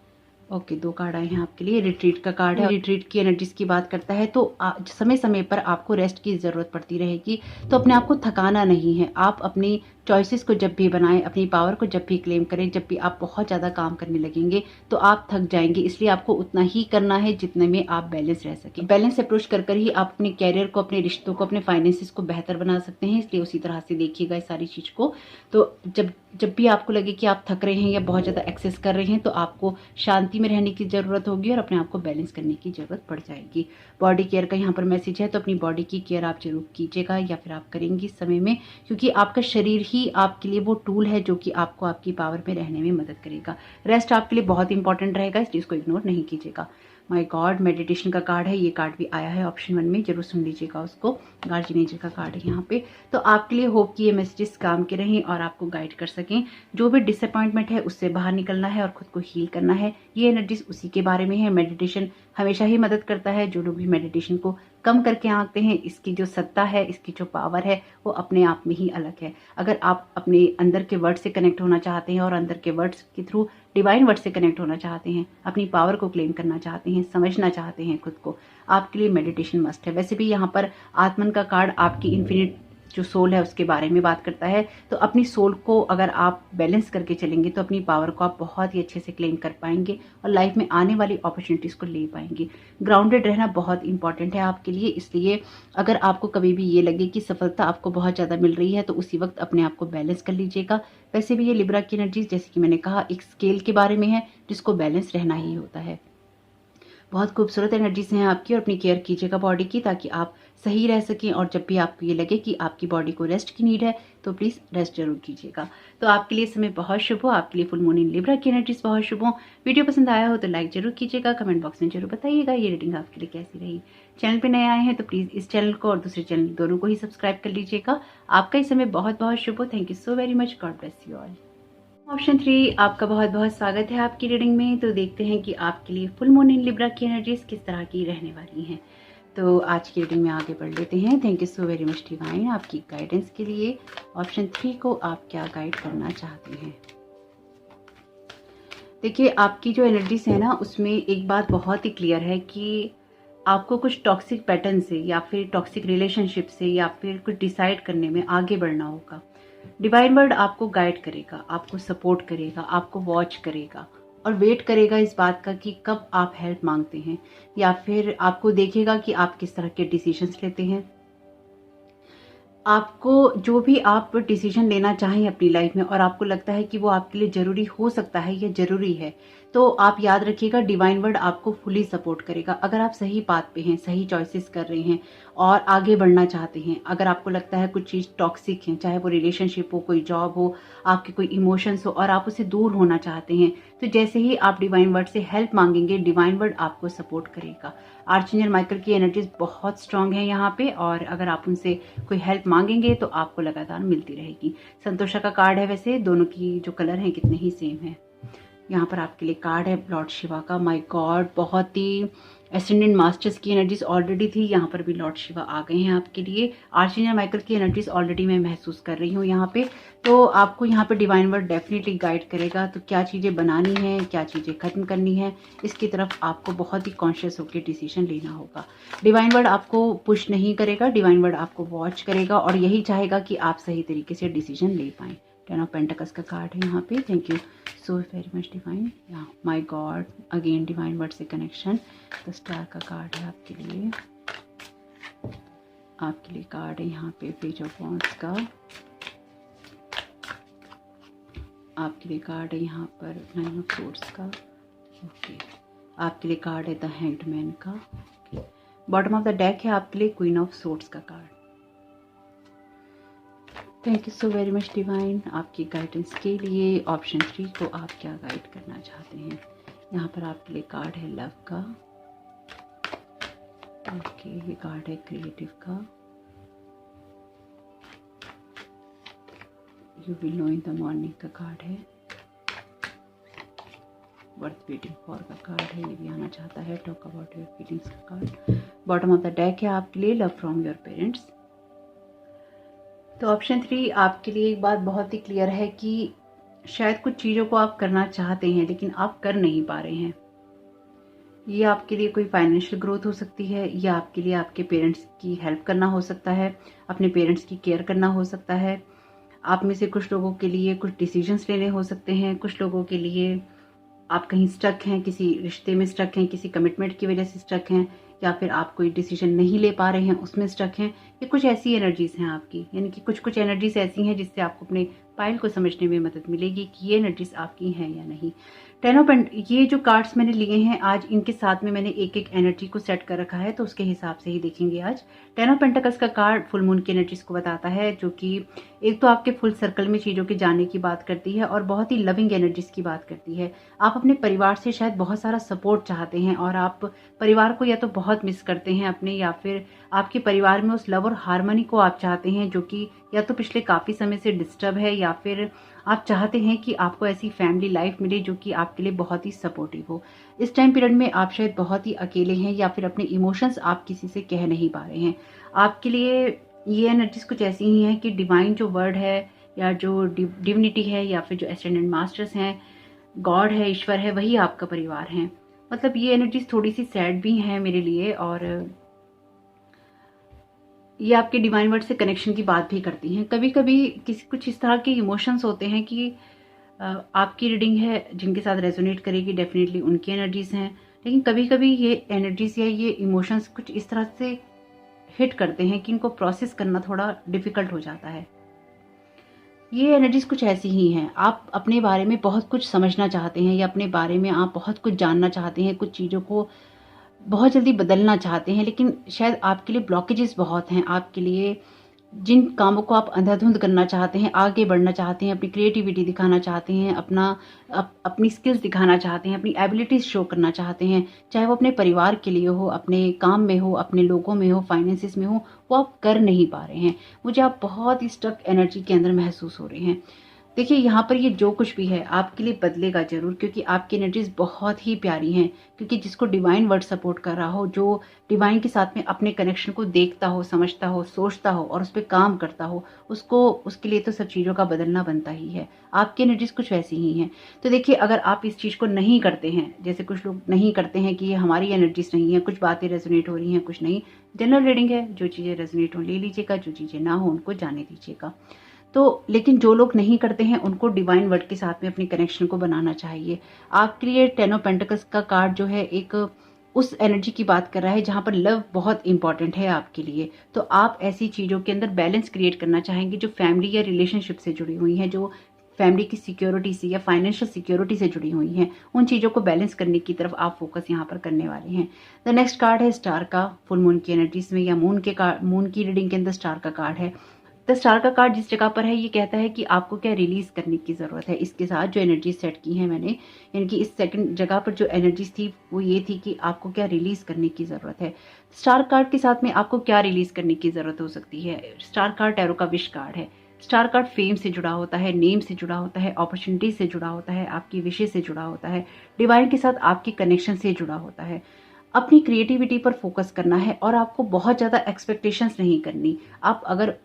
Speaker 1: ओके, 2 कार्ड आए हैं आपके लिए। रिट्रीट का कार्ड है, रिट्रीट की एनर्जीज की बात करता है। तो समय समय पर आपको रेस्ट की ज़रूरत पड़ती रहेगी, तो अपने आप को थकाना नहीं है। आप अपनी चॉइसेस को जब भी बनाएं, अपनी पावर को जब भी क्लेम करें, जब भी आप बहुत ज़्यादा काम करने लगेंगे तो आप थक जाएंगे, इसलिए आपको उतना ही करना है जितने में आप बैलेंस रह सकें। बैलेंस अप्रोच कर ही आप अपने कैरियर को, अपने रिश्तों को, अपने फाइनेंसिस को बेहतर बना सकते हैं, इसलिए उसी तरह से देखिएगा इस सारी चीज़ को। तो जब भी आपको लगे कि आप थक रहे हैं या बहुत ज़्यादा एक्सेस कर रहे हैं, तो आपको शांति में रहने की ज़रूरत होगी और अपने आप को बैलेंस करने की ज़रूरत पड़ जाएगी। बॉडी केयर का यहाँ पर मैसेज है, तो अपनी बॉडी की केयर आप जरूर कीजिएगा या फिर आप करेंगे इस समय में, क्योंकि आपका शरीर ही आपके लिए वो टूल है जो कि आपको आपकी पावर में रहने में मदद करेगा। रेस्ट आपके लिए बहुत इंपॉर्टेंट रहेगा, इस चीज़ को इग्नोर नहीं कीजिएगा। माय गॉड, मेडिटेशन का कार्ड है, ये कार्ड भी आया है ऑप्शन 1 में, जरूर सुन लीजिएगा उसको। गार्जियन एंजल का कार्ड है यहाँ पे। तो आपके लिए होप कि ये मैसेजेस काम के रहें और आपको गाइड कर सकें। जो भी डिसअपॉइंटमेंट है उससे बाहर निकलना है और खुद को हील करना है, ये एनर्जीज उसी के बारे में है। मेडिटेशन हमेशा ही मदद करता है। जो लोग भी मेडिटेशन को कम करके आंकते हैं, इसकी जो सत्ता है, इसकी जो पावर है, वो अपने आप में ही अलग है। अगर आप अपने अंदर के वर्ड से कनेक्ट होना चाहते हैं और अंदर के वर्ड्स के थ्रू डिवाइन वर्ड से कनेक्ट होना चाहते हैं, अपनी पावर को क्लेम करना चाहते हैं, समझना चाहते हैं खुद को, आपके लिए मेडिटेशन मस्ट है। वैसे भी यहाँ पर आत्मन का कार्ड आपकी इन्फिनिट जो सोल है उसके बारे में बात करता है। तो अपनी सोल को अगर आप बैलेंस करके चलेंगे तो अपनी पावर को आप बहुत ही अच्छे से क्लेम कर पाएंगे और लाइफ में आने वाली अपॉर्चुनिटीज को ले पाएंगे। ग्राउंडेड रहना बहुत इंपॉर्टेंट है आपके लिए, इसलिए अगर आपको कभी भी ये लगे कि सफलता आपको बहुत ज़्यादा मिल रही है तो उसी वक्त अपने आप को बैलेंस कर लीजिएगा। वैसे भी ये लिब्रा की एनर्जीज, जैसे कि मैंने कहा, एक स्केल के बारे में है जिसको बैलेंस रहना ही होता है। बहुत खूबसूरत एनर्जीज हैं आपकी, और अपनी केयर कीजिएगा बॉडी की, ताकि आप सही रह सकें। और जब भी आपको ये लगे कि आपकी बॉडी को रेस्ट की नीड है तो प्लीज़ रेस्ट जरूर कीजिएगा। तो आपके लिए समय बहुत शुभ हो, आपके लिए फुल मून इन लिब्रा की एनर्जीज बहुत शुभ हो। वीडियो पसंद आया हो तो लाइक जरूर कीजिएगा, कमेंट बॉक्स में जरूर बताइएगा ये रीडिंग आपके लिए कैसी रही। चैनल पे नए आए हैं तो प्लीज़ इस चैनल को और दूसरे चैनल दोनों को ही सब्सक्राइब कर लीजिएगा। आपका ही समय बहुत बहुत शुभ हो। Thank you so very much. God bless you all. Option 3, आपका बहुत बहुत स्वागत है आपकी रीडिंग में। तो देखते हैं कि आपके लिए फुल मून इन लिब्रा की एनर्जीज किस तरह की रहने वाली हैं। तो आज की रीडिंग में आगे बढ़ लेते हैं। Thank you so very much divine आपकी गाइडेंस के लिए। ऑप्शन 3 को आप क्या गाइड करना चाहते हैं? देखिए, आपकी जो एनर्जीज है ना, उसमें एक बात बहुत ही क्लियर है कि आपको कुछ टॉक्सिक पैटर्न से या फिर टॉक्सिक रिलेशनशिप से या फिर कुछ डिसाइड करने में आगे बढ़ना होगा। डिवाइन वर्ड आपको गाइड करेगा, आपको सपोर्ट करेगा, आपको वॉच करेगा और वेट करेगा इस बात का कि कब आप हेल्प मांगते हैं, या फिर आपको देखेगा कि आप किस तरह के डिसीजंस लेते हैं। आपको जो भी आप डिसीजन लेना चाहें अपनी लाइफ में और आपको लगता है कि वो आपके लिए ज़रूरी हो सकता है या ज़रूरी है, तो आप याद रखिएगा डिवाइन वर्ड आपको फुली सपोर्ट करेगा। अगर आप सही पाथ पे हैं, सही चॉइसेस कर रहे हैं और आगे बढ़ना चाहते हैं, अगर आपको लगता है कुछ चीज़ टॉक्सिक है, चाहे वो रिलेशनशिप हो, कोई जॉब हो, आपके कोई इमोशंस हो और आप उससे दूर होना चाहते हैं, तो जैसे ही आप डिवाइन वर्ड से हेल्प मांगेंगे, डिवाइन वर्ड आपको सपोर्ट करेगा। आर्चएंजल माइकल की एनर्जीज बहुत स्ट्रांग है यहाँ पे, और अगर आप उनसे कोई हेल्प मांगेंगे तो आपको लगातार मिलती रहेगी। संतोषा का कार्ड है, वैसे दोनों की जो कलर हैं कितने ही सेम है। यहाँ पर आपके लिए कार्ड है लॉर्ड शिवा का। माय गॉड, बहुत ही एसेंडेंट मास्टर्स की एनर्जीज ऑलरेडी थी, यहाँ पर भी लॉर्ड शिवा आ गए हैं आपके लिए। आर्चएंजल माइकल की एनर्जीज ऑलरेडी मैं महसूस कर रही हूँ यहाँ पे। तो आपको यहाँ पे डिवाइन वर्ड डेफिनेटली गाइड करेगा। तो क्या चीज़ें बनानी है, क्या चीज़ें खत्म करनी है, इसकी तरफ आपको बहुत ही कॉन्शियस होकर डिसीजन लेना होगा। डिवाइन वर्ड आपको पुश नहीं करेगा, डिवाइन वर्ड आपको वॉच करेगा और यही चाहेगा कि आप सही तरीके से डिसीजन ले पाएँ। 10 ऑफ पेंटिकल्स का कार्ड है यहाँ पे। Thank you so very much divine. My God, again divine word से कनेक्शन। तो स्टार का कार्ड है आपके लिए। आपके लिए कार्ड है यहाँ पे पेज ऑफ वॉन्ड्स का। आपके लिए कार्ड है यहाँ पर 9 ऑफ सोर्ड्स का। ओके, आपके लिए कार्ड है द हैंग्ड मैन का। बॉटम ऑफ द डेक है आपके लिए क्वीन ऑफ सोर्ड्स का card. Thank you so very much divine आपकी गाइडेंस के लिए। ऑप्शन 3 को आप क्या गाइड करना चाहते हैं? यहाँ पर आपके लिए कार्ड है लव का। ओके, ये कार्ड है क्रिएटिव का। You will know in the morning का कार्ड है। वर्थ वेटिंग फॉर का कार्ड है, ये भी आना चाहता है। टॉक अबाउट योर फीलिंग्स का card. Bottom of the deck है आपके लिए लव फ्रॉम योर पेरेंट्स। तो ऑप्शन 3 आपके लिए एक बात बहुत ही क्लियर है कि शायद कुछ चीज़ों को आप करना चाहते हैं लेकिन आप कर नहीं पा रहे हैं। ये आपके लिए कोई फाइनेंशियल ग्रोथ हो सकती है, या आपके लिए आपके पेरेंट्स की हेल्प करना हो सकता है, अपने पेरेंट्स की केयर करना हो सकता है। आप में से कुछ लोगों के लिए कुछ डिसीजंस लेने हो सकते हैं, कुछ लोगों के लिए आप कहीं स्टक हैं, किसी रिश्ते में स्टक हैं, किसी कमिटमेंट की वजह से स्टक हैं, या फिर आप कोई डिसीजन नहीं ले पा रहे हैं उसमें स्टक हैं। ये कुछ ऐसी एनर्जीज हैं आपकी, यानी कि कुछ एनर्जीज ऐसी हैं जिससे आपको अपने पाइल को समझने में मदद मिलेगी कि ये एनर्जीज आपकी हैं या नहीं। ये जो कार्ड्स मैंने लिए हैं आज, इनके साथ में मैंने एक एक एनर्जी को सेट कर रखा है, तो उसके हिसाब से ही देखेंगे आज। 10 ऑफ पेंटिकल्स का कार्ड फुल मून की एनर्जीज को बताता है, जो कि एक तो आपके फुल सर्कल में चीज़ों के जाने की बात करती है और बहुत ही लविंग एनर्जीज की बात करती है। आप अपने परिवार से शायद बहुत सारा सपोर्ट चाहते हैं और आप परिवार को या तो बहुत मिस करते हैं अपने, या फिर आपके परिवार में उस लव और हार्मनी को आप चाहते हैं जो कि या तो पिछले काफ़ी समय से डिस्टर्ब है, या फिर आप चाहते हैं कि आपको ऐसी फैमिली लाइफ मिले जो कि आपके लिए बहुत ही सपोर्टिव हो। इस टाइम पीरियड में आप शायद बहुत ही अकेले हैं, या फिर अपने इमोशंस आप किसी से कह नहीं पा रहे हैं। आपके लिए ये एनर्जीज कुछ ऐसी ही हैं कि डिवाइन जो वर्ड है, या जो डिविनिटी है, या फिर जो एस्टेंडेंट मास्टर्स हैं, गॉड है, ईश्वर है, वही आपका परिवार है। मतलब ये एनर्जीज थोड़ी सी सैड भी हैं मेरे लिए, और ये आपके डिवाइन वर्ड से कनेक्शन की बात भी करती हैं। कभी कभी कुछ इस तरह के इमोशंस होते हैं कि आपकी रीडिंग है जिनके साथ रेजोनेट करेगी, डेफिनेटली उनकी एनर्जीज हैं। लेकिन कभी कभी ये एनर्जीज या ये इमोशंस कुछ इस तरह से हिट करते हैं कि इनको प्रोसेस करना थोड़ा डिफिकल्ट हो जाता है। ये एनर्जीज कुछ ऐसी ही हैं, आप अपने बारे में बहुत कुछ समझना चाहते हैं, या अपने बारे में आप बहुत कुछ जानना चाहते हैं, कुछ चीज़ों को बहुत जल्दी बदलना चाहते हैं, लेकिन शायद आपके लिए ब्लॉकेजेस बहुत हैं। आपके लिए जिन कामों को आप अंधाधुंध करना चाहते हैं, आगे बढ़ना चाहते हैं, अपनी क्रिएटिविटी दिखाना चाहते हैं, अपनी स्किल्स दिखाना चाहते हैं, अपनी एबिलिटीज शो करना चाहते हैं, चाहे वो अपने परिवार के लिए हो, अपने काम में हो, अपने लोगों में हो, फाइनेंसिस में हो, वो आप कर नहीं पा रहे हैं। मुझे आप बहुत ही स्टक एनर्जी के अंदर महसूस हो रहे हैं। देखिए यहाँ पर ये जो कुछ भी है आपके लिए बदलेगा जरूर, क्योंकि आपकी एनर्जीज बहुत ही प्यारी हैं। क्योंकि जिसको डिवाइन वर्ड सपोर्ट कर रहा हो, जो डिवाइन के साथ में अपने कनेक्शन को देखता हो, समझता हो, सोचता हो और उस पर काम करता हो, उसके लिए तो सब चीज़ों का बदलना बनता ही है। आपकी एनर्जीज कुछ वैसी ही हैं। तो देखिए, अगर आप इस चीज़ को नहीं करते हैं, जैसे कुछ लोग नहीं करते हैं कि ये हमारी एनर्जीज नहीं है, कुछ बातें रेजोनेट हो रही हैं, कुछ नहीं, जनरल रीडिंग है, जो चीज़ें रेजोनेट हो ले लीजिएगा, जो चीज़ें ना हो उनको जाने दीजिएगा। तो लेकिन जो लोग नहीं करते हैं उनको डिवाइन वर्ड के साथ में अपनी कनेक्शन को बनाना चाहिए। आपके लिए 10 ऑफ पेंटिकल्स का कार्ड जो है एक उस एनर्जी की बात कर रहा है जहां पर लव बहुत इंपॉर्टेंट है आपके लिए। तो आप ऐसी चीज़ों के अंदर बैलेंस क्रिएट करना चाहेंगे जो फैमिली या रिलेशनशिप से जुड़ी हुई हैं, जो फैमिली की सिक्योरिटी से या फाइनेंशियल सिक्योरिटी से जुड़ी हुई हैं, उन चीज़ों को बैलेंस करने की तरफ आप फोकस यहाँ पर करने वाले हैं। द नेक्स्ट कार्ड है स्टार का, फुल मून की एनर्जीज में या मून की रीडिंग के अंदर स्टार का कार्ड है। द स्टार का कार्ड जिस जगह पर है, ये कहता है कि आपको क्या रिलीज करने की जरूरत है। इसके साथ जो एनर्जी सेट की है मैंने, यानी कि इस सेकंड जगह पर जो एनर्जीज थी वो ये थी कि आपको क्या रिलीज करने की जरूरत है। स्टार कार्ड के साथ में आपको क्या रिलीज करने की जरूरत हो सकती है। स्टार कार्ड टैरो का विश कार्ड है। स्टार कार्ड फेम से जुड़ा होता है, नेम से जुड़ा होता है, अपॉर्चुनिटी से जुड़ा होता है, आपकी विशेष से जुड़ा होता है, डिवाइन के साथ आपकी कनेक्शन से जुड़ा होता है। अपनी क्रिएटिविटी पर फोकस करना है और आपको बहुत ज़्यादा एक्सपेक्टेशंस नहीं करनी। आप अगर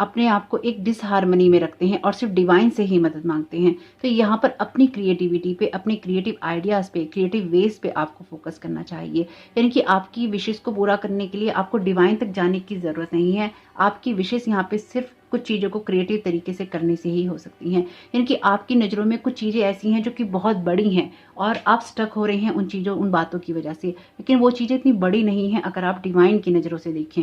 Speaker 1: अपने आप को एक डिसहार्मनी में रखते हैं और सिर्फ डिवाइन से ही मदद मांगते हैं, तो यहाँ पर अपनी क्रिएटिविटी पे, अपने क्रिएटिव आइडियाज़ पे, क्रिएटिव वेज पे आपको फोकस करना चाहिए। यानी कि आपकी विशेष को पूरा करने के लिए आपको डिवाइन तक जाने की ज़रूरत नहीं है। आपकी विशेष यहाँ पे सिर्फ कुछ चीज़ों को क्रिएटिव तरीके से करने से ही हो सकती हैं। यानी कि आपकी नज़रों में कुछ चीज़ें ऐसी हैं जो कि बहुत बड़ी हैं और आप स्टक हो रहे हैं उन बातों की वजह से, लेकिन वो चीज़ें इतनी बड़ी नहीं हैं अगर आप डिवाइन की नज़रों से देखें।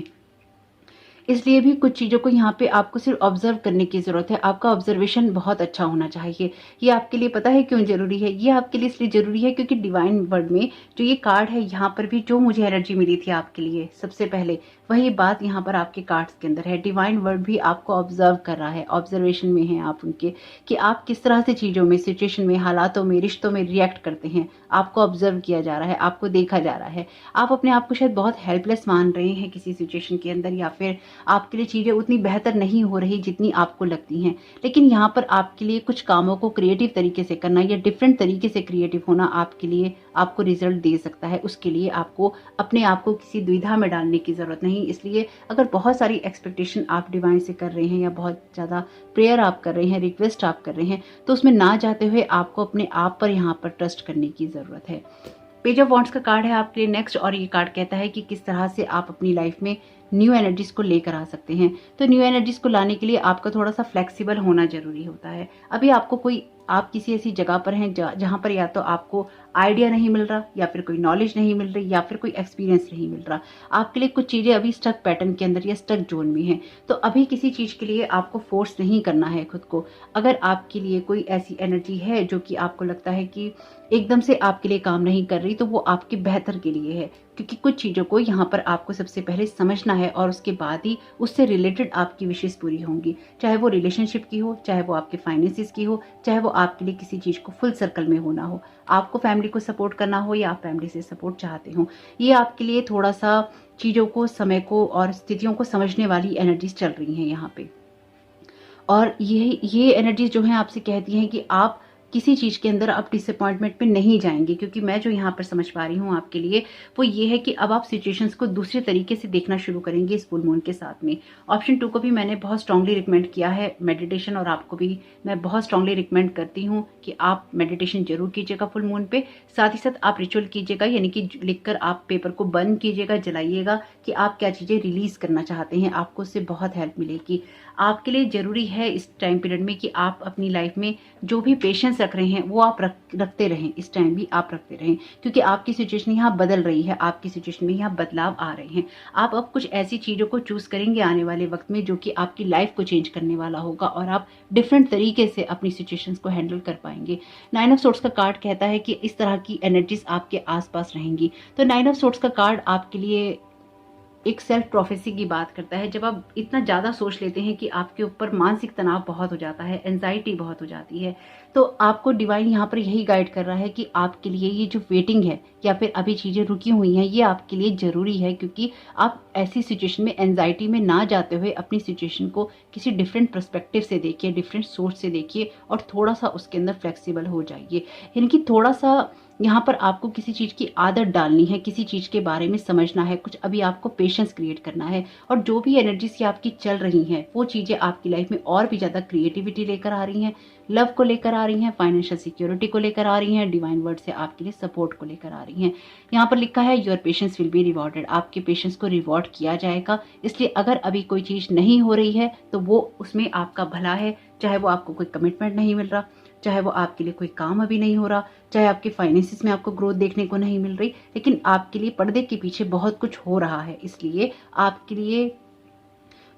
Speaker 1: इसलिए भी कुछ चीज़ों को यहाँ पे आपको सिर्फ ऑब्जर्व करने की ज़रूरत है। आपका ऑब्जर्वेशन बहुत अच्छा होना चाहिए। ये आपके लिए पता है क्यों ज़रूरी है? ये आपके लिए इसलिए ज़रूरी है क्योंकि डिवाइन वर्ड में जो ये कार्ड है, यहाँ पर भी जो मुझे एनर्जी मिली थी आपके लिए सबसे पहले, वही बात यहाँ पर आपके कार्ड्स के अंदर है। डिवाइन वर्ड भी आपको ऑब्जर्व कर रहा है, ऑब्जर्वेशन में है आप उनके, कि आप किस तरह से चीज़ों में, सिचुएशन में, हालातों में, रिश्तों में रिएक्ट करते हैं। आपको ऑब्जर्व किया जा रहा है, आपको देखा जा रहा है। आप अपने आप को शायद बहुत हेल्पलेस मान रहे हैं किसी सिचुएशन के अंदर, या फिर आपके लिए चीज़ें उतनी बेहतर नहीं हो रही जितनी आपको लगती हैं। लेकिन यहाँ पर आपके लिए कुछ कामों को क्रिएटिव तरीके से करना या डिफरेंट तरीके से क्रिएटिव होना आपके लिए आपको रिजल्ट दे सकता है। उसके लिए आपको अपने आप को किसी दुविधा में डालने की ज़रूरत नहीं। इसलिए अगर बहुत सारी एक्सपेक्टेशन आप डिवाइन से कर रहे हैं या बहुत ज़्यादा प्रेयर आप कर रहे हैं, रिक्वेस्ट आप कर रहे हैं, तो उसमें ना जाते हुए आपको अपने आप पर यहाँ पर ट्रस्ट करने की ज़रूरत है। पेज ऑफ वॉन्ड्स का कार्ड है आपके लिए नेक्स्ट, और ये कार्ड कहता है कि किस तरह से आप अपनी लाइफ में न्यू एनर्जीज को लेकर आ सकते हैं। तो न्यू एनर्जीज को लाने के लिए आपका थोड़ा सा फ्लेक्सिबल होना जरूरी होता है। अभी आपको आप किसी ऐसी जगह पर हैं जहां पर या तो आपको आइडिया नहीं मिल रहा, या फिर कोई नॉलेज नहीं मिल रही, या फिर कोई एक्सपीरियंस नहीं मिल रहा। आपके लिए कुछ चीज़ें अभी स्टक पैटर्न के अंदर या स्टक जोन में हैं। तो अभी किसी चीज़ के लिए आपको फोर्स नहीं करना है खुद को। अगर आपके लिए कोई ऐसी एनर्जी है जो कि आपको लगता है कि एकदम से आपके लिए काम नहीं कर रही, तो वो आपके बेहतर के लिए है। क्योंकि कुछ चीज़ों को यहाँ पर आपको सबसे पहले समझना है, और उसके बाद ही उससे रिलेटेड आपकी विशेष पूरी होंगी। चाहे वो रिलेशनशिप की हो, चाहे वो आपके फाइनेंसिस की हो, चाहे वो आपके लिए किसी चीज़ को फुल सर्कल में होना हो, आपको फैमिली को सपोर्ट करना हो या आप फैमिली से सपोर्ट चाहते हो। ये आपके लिए थोड़ा सा चीज़ों को, समय को और स्थितियों को समझने वाली एनर्जीज चल रही हैं यहाँ पे। और ये एनर्जीज जो हैं आपसे कहती हैं कि आप किसी चीज़ के अंदर आप डिसअपॉइंटमेंट में नहीं जाएंगे। क्योंकि मैं जो यहाँ पर समझ पा रही हूँ आपके लिए, वो ये है कि अब आप सिचुएशंस को दूसरे तरीके से देखना शुरू करेंगे इस फुल मून के साथ में। ऑप्शन 2 को भी मैंने बहुत स्ट्रांगली रिकमेंड किया है, मेडिटेशन, और आपको भी मैं बहुत स्ट्रांगली रिकमेंड करती हूँ कि आप मेडिटेशन जरूर कीजिएगा फुल मून पे। साथ ही साथ आप रिचुअल कीजिएगा, यानी कि लिखकर आप पेपर को बर्न कीजिएगा, जलाइएगा कि आप क्या चीज़ें रिलीज करना चाहते हैं। आपको उससे बहुत हेल्प मिलेगी। आपके लिए जरूरी है इस टाइम पीरियड में कि आप अपनी लाइफ में जो भी पेशेंस रख रहे हैं वो आप रखते रहें। इस टाइम भी आप रखते रहें, क्योंकि आपकी सिचुएशन यहाँ बदल रही है, आपकी सिचुएशन में यहाँ बदलाव आ रहे हैं। आप अब कुछ ऐसी चीज़ों को चूज करेंगे आने वाले वक्त में जो कि आपकी लाइफ को चेंज करने वाला होगा, और आप डिफरेंट तरीके से अपनी सिचुएशंस को हैंडल कर पाएंगे। 9 ऑफ सोर्ड्स का कार्ड कहता है कि इस तरह की एनर्जीज आपके आसपास रहेंगी। तो 9 ऑफ सोर्ड्स का कार्ड आपके लिए एक सेल्फ प्रोफेसी की बात करता है। जब आप इतना ज़्यादा सोच लेते हैं कि आपके ऊपर मानसिक तनाव बहुत हो जाता है, एंजाइटी बहुत हो जाती है, तो आपको डिवाइन यहाँ पर यही गाइड कर रहा है कि आपके लिए ये जो वेटिंग है या फिर अभी चीज़ें रुकी हुई हैं, ये आपके लिए ज़रूरी है। क्योंकि आप ऐसी सिचुएशन में एंजाइटी में ना जाते हुए अपनी सिचुएशन को किसी डिफरेंट पर्सपेक्टिव से देखिए, डिफरेंट सोर्स से देखिए, और थोड़ा सा उसके अंदर फ्लेक्सिबल हो जाइए। यानी कि थोड़ा सा यहाँ पर आपको किसी चीज़ की आदत डालनी है, किसी चीज़ के बारे में समझना है, कुछ अभी आपको पेशेंस क्रिएट करना है। और जो भी एनर्जीज आपकी चल रही हैं, वो चीज़ें आपकी लाइफ में और भी ज़्यादा क्रिएटिविटी लेकर आ रही हैं, लव को लेकर आ रही हैं, फाइनेंशियल सिक्योरिटी को लेकर आ रही हैं, डिवाइन वर्ड से आपके लिए सपोर्ट को लेकर आ रही हैं। यहाँ पर लिखा है your patience will be rewarded, आपके पेशेंस को रिवॉर्ड किया जाएगा। इसलिए अगर अभी कोई चीज़ नहीं हो रही है तो वो उसमें आपका भला है। चाहे वो आपको कोई कमिटमेंट नहीं मिल रहा, चाहे वो आपके लिए कोई काम अभी नहीं हो रहा, चाहे आपके फाइनेंसिस में आपको ग्रोथ देखने को नहीं मिल रही, लेकिन आपके लिए पर्दे के पीछे बहुत कुछ हो रहा है। इसलिए आपके लिए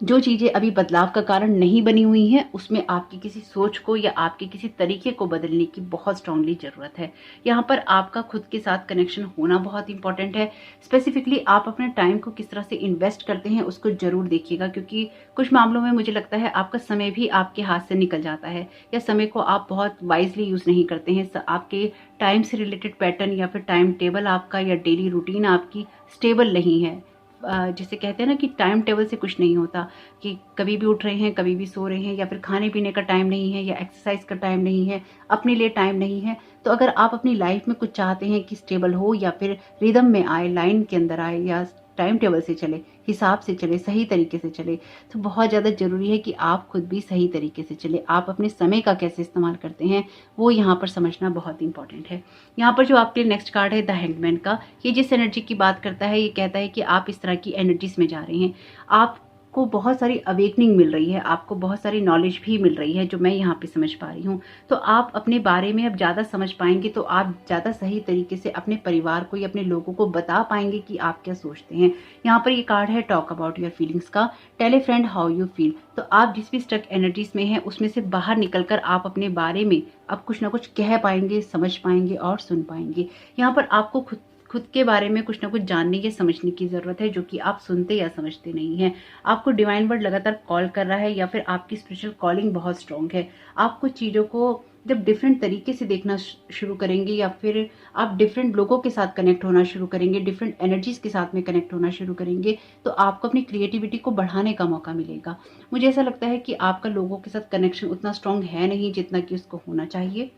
Speaker 1: जो चीज़ें अभी बदलाव का कारण नहीं बनी हुई हैं, उसमें आपकी किसी सोच को या आपके किसी तरीके को बदलने की बहुत स्ट्रांगली ज़रूरत है। यहाँ पर आपका खुद के साथ कनेक्शन होना बहुत इंपॉर्टेंट है। स्पेसिफिकली आप अपने टाइम को किस तरह से इन्वेस्ट करते हैं उसको ज़रूर देखिएगा, क्योंकि कुछ मामलों में मुझे लगता है आपका समय भी आपके हाथ से निकल जाता है, या समय को आप बहुत वाइजली यूज़ नहीं करते हैं। आपके टाइम से रिलेटेड पैटर्न या फिर टाइम टेबल आपका या डेली रूटीन आपकी स्टेबल नहीं है। जैसे कहते हैं ना कि टाइम टेबल से कुछ नहीं होता, कि कभी भी उठ रहे हैं, कभी भी सो रहे हैं, या फिर खाने पीने का टाइम नहीं है, या एक्सरसाइज का टाइम नहीं है, अपने लिए टाइम नहीं है। तो अगर आप अपनी लाइफ में कुछ चाहते हैं कि स्टेबल हो या फिर रिदम में आए, लाइन के अंदर आए, या टाइम टेबल से चले, हिसाब से चले, सही तरीके से चले, तो बहुत ज़्यादा ज़रूरी है कि आप खुद भी सही तरीके से चले। आप अपने समय का कैसे इस्तेमाल करते हैं वो यहाँ पर समझना बहुत इंपॉर्टेंट है। यहाँ पर जो आपके नेक्स्ट कार्ड है द हैंगमैन का, ये जिस एनर्जी की बात करता है, ये कहता है कि आप इस तरह की एनर्जीज में जा रहे हैं। आपको बहुत सारी अवेकनिंग मिल रही है, आपको बहुत सारी नॉलेज भी मिल रही है, जो मैं यहाँ पे समझ पा रही हूँ। तो आप अपने बारे में अब ज़्यादा समझ पाएंगे, तो आप ज़्यादा सही तरीके से अपने परिवार को या अपने लोगों को बता पाएंगे कि आप क्या सोचते हैं। यहाँ पर ये कार्ड है टॉक अबाउट योर फीलिंग्स का, tell a friend how you feel. तो आप जिस भी स्टक एनर्जीज में हैं उसमें से बाहर निकलकर आप अपने बारे में अब कुछ ना कुछ कह पाएंगे, समझ पाएंगे और सुन पाएंगे। यहाँ पर आपको खुद खुद के बारे में कुछ ना कुछ जानने या समझने की ज़रूरत है, जो कि आप सुनते या समझते नहीं हैं। आपको डिवाइन वर्ड लगातार कॉल कर रहा है या फिर आपकी स्पिरिचुअल कॉलिंग बहुत स्ट्रांग है। आप कुछ चीज़ों को जब डिफरेंट तरीके से देखना शुरू करेंगे या फिर आप डिफरेंट लोगों के साथ कनेक्ट होना शुरू करेंगे, डिफरेंट एनर्जीज के साथ में कनेक्ट होना शुरू करेंगे, तो आपको अपनी क्रिएटिविटी को बढ़ाने का मौका मिलेगा। मुझे ऐसा लगता है कि आपका लोगों के साथ कनेक्शन उतना स्ट्रांग है नहीं जितना कि उसको होना चाहिए,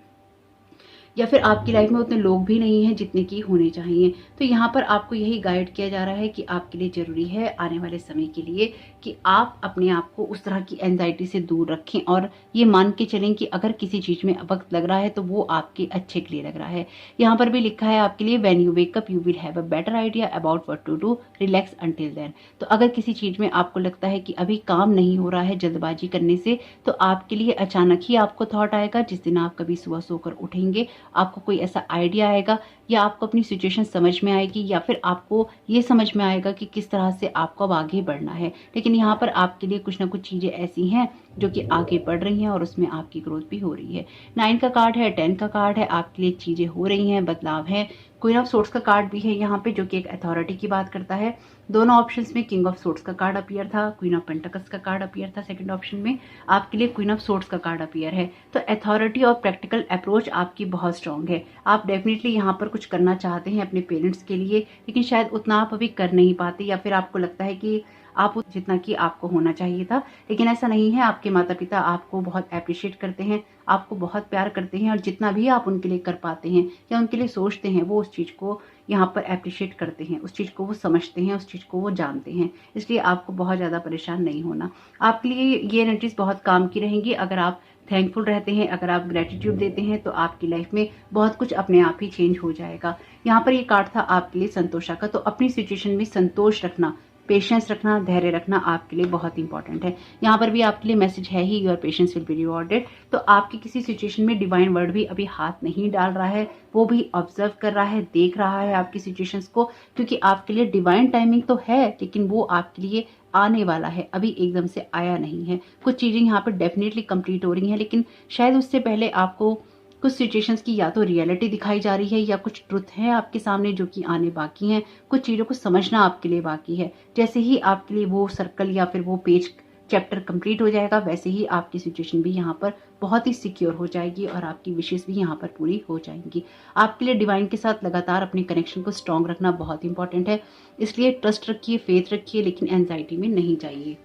Speaker 1: या फिर आपकी लाइफ में उतने लोग भी नहीं हैं जितने की होने चाहिए। तो यहाँ पर आपको यही गाइड किया जा रहा है कि आपके लिए ज़रूरी है आने वाले समय के लिए कि आप अपने आप को उस तरह की एंजाइटी से दूर रखें और ये मान के चलें कि अगर किसी चीज़ में वक्त लग रहा है तो वो आपके अच्छे के लिए लग रहा है। यहाँ पर भी लिखा है आपके लिए, when you wake up you will have a better idea about what to do, relax until then. तो अगर किसी चीज़ में आपको लगता है कि अभी काम नहीं हो रहा है जल्दबाजी करने से, तो आपके लिए अचानक ही आपको थॉट आएगा। जिस दिन आप कभी सुबह सोकर उठेंगे, आपको कोई ऐसा आइडिया आएगा या आपको अपनी सिचुएशन समझ में आएगी या फिर आपको ये समझ में आएगा कि किस तरह से आपको अब आगे बढ़ना है। लेकिन यहाँ पर आपके लिए कुछ ना कुछ चीज़ें ऐसी हैं जो कि आगे बढ़ रही हैं और उसमें आपकी ग्रोथ भी हो रही है। 9 का कार्ड है, 10 का कार्ड है, आपके लिए चीज़ें हो रही हैं, बदलाव है। क्वीन ऑफ सोर्ड्स का कार्ड भी है यहाँ पे, जो कि एक अथॉरिटी की बात करता है। दोनों ऑप्शंस में किंग ऑफ सोर्ड्स का कार्ड अपीयर था, क्वीन ऑफ पेंटिकल्स का कार्ड अपीयर था। सेकंड ऑप्शन में आपके लिए क्वीन ऑफ सोर्ड्स का कार्ड अपीयर है। तो अथॉरिटी और प्रैक्टिकल अप्रोच आपकी बहुत स्ट्रांग है। आप डेफिनेटली यहाँ पर कुछ करना चाहते हैं अपने पेरेंट्स के लिए, लेकिन शायद उतना आप अभी कर नहीं पाते या फिर आपको लगता है कि आप जितना कि आपको होना चाहिए था। लेकिन ऐसा नहीं है, आपके माता पिता आपको बहुत अप्रिशिएट करते हैं, आपको बहुत प्यार करते हैं और जितना भी आप उनके लिए कर पाते हैं या उनके लिए सोचते हैं, वो उस चीज़ को यहाँ पर अप्रिशिएट करते हैं, उस चीज़ को वो समझते हैं, उस चीज़ को वो जानते हैं। इसलिए आपको बहुत ज़्यादा परेशान नहीं होना। आपके लिए ये एनर्जीज बहुत काम की रहेंगी अगर आप थैंकफुल रहते हैं, अगर आप ग्रेटिट्यूड देते हैं, तो आपकी लाइफ में बहुत कुछ अपने आप ही चेंज हो जाएगा। यहाँ पर ये कार्ड था आपके लिए संतोषा का। तो अपनी सिचुएशन में संतोष रखना, पेशेंस रखना, धैर्य रखना आपके लिए बहुत इंपॉर्टेंट है। यहाँ पर भी आपके लिए मैसेज है ही, your patience will be rewarded. तो आपकी किसी सिचुएशन में डिवाइन वर्ड भी अभी हाथ नहीं डाल रहा है, वो भी ऑब्जर्व कर रहा है, देख रहा है आपकी सिचुएशंस को, क्योंकि आपके लिए डिवाइन टाइमिंग तो है लेकिन वो आपके लिए आने वाला है, अभी एकदम से आया नहीं है। कुछ चीज़ें यहाँ पर डेफिनेटली कंप्लीट हो रही हैं, लेकिन शायद उससे पहले आपको कुछ सिचुएशंस की या तो रियलिटी दिखाई जा रही है या कुछ ट्रुथ है आपके सामने जो कि आने बाकी हैं। कुछ चीज़ों को समझना आपके लिए बाकी है। जैसे ही आपके लिए वो सर्कल या फिर वो पेज चैप्टर कंप्लीट हो जाएगा, वैसे ही आपकी सिचुएशन भी यहाँ पर बहुत ही सिक्योर हो जाएगी और आपकी विशेष भी यहाँ पर पूरी हो जाएंगी। आपके लिए डिवाइन के साथ लगातार अपने कनेक्शन को स्ट्रांग रखना बहुत इंपॉर्टेंट है। इसलिए ट्रस्ट रखिए, फेथ रखिए, लेकिन एंजाइटी में नहीं जाइए।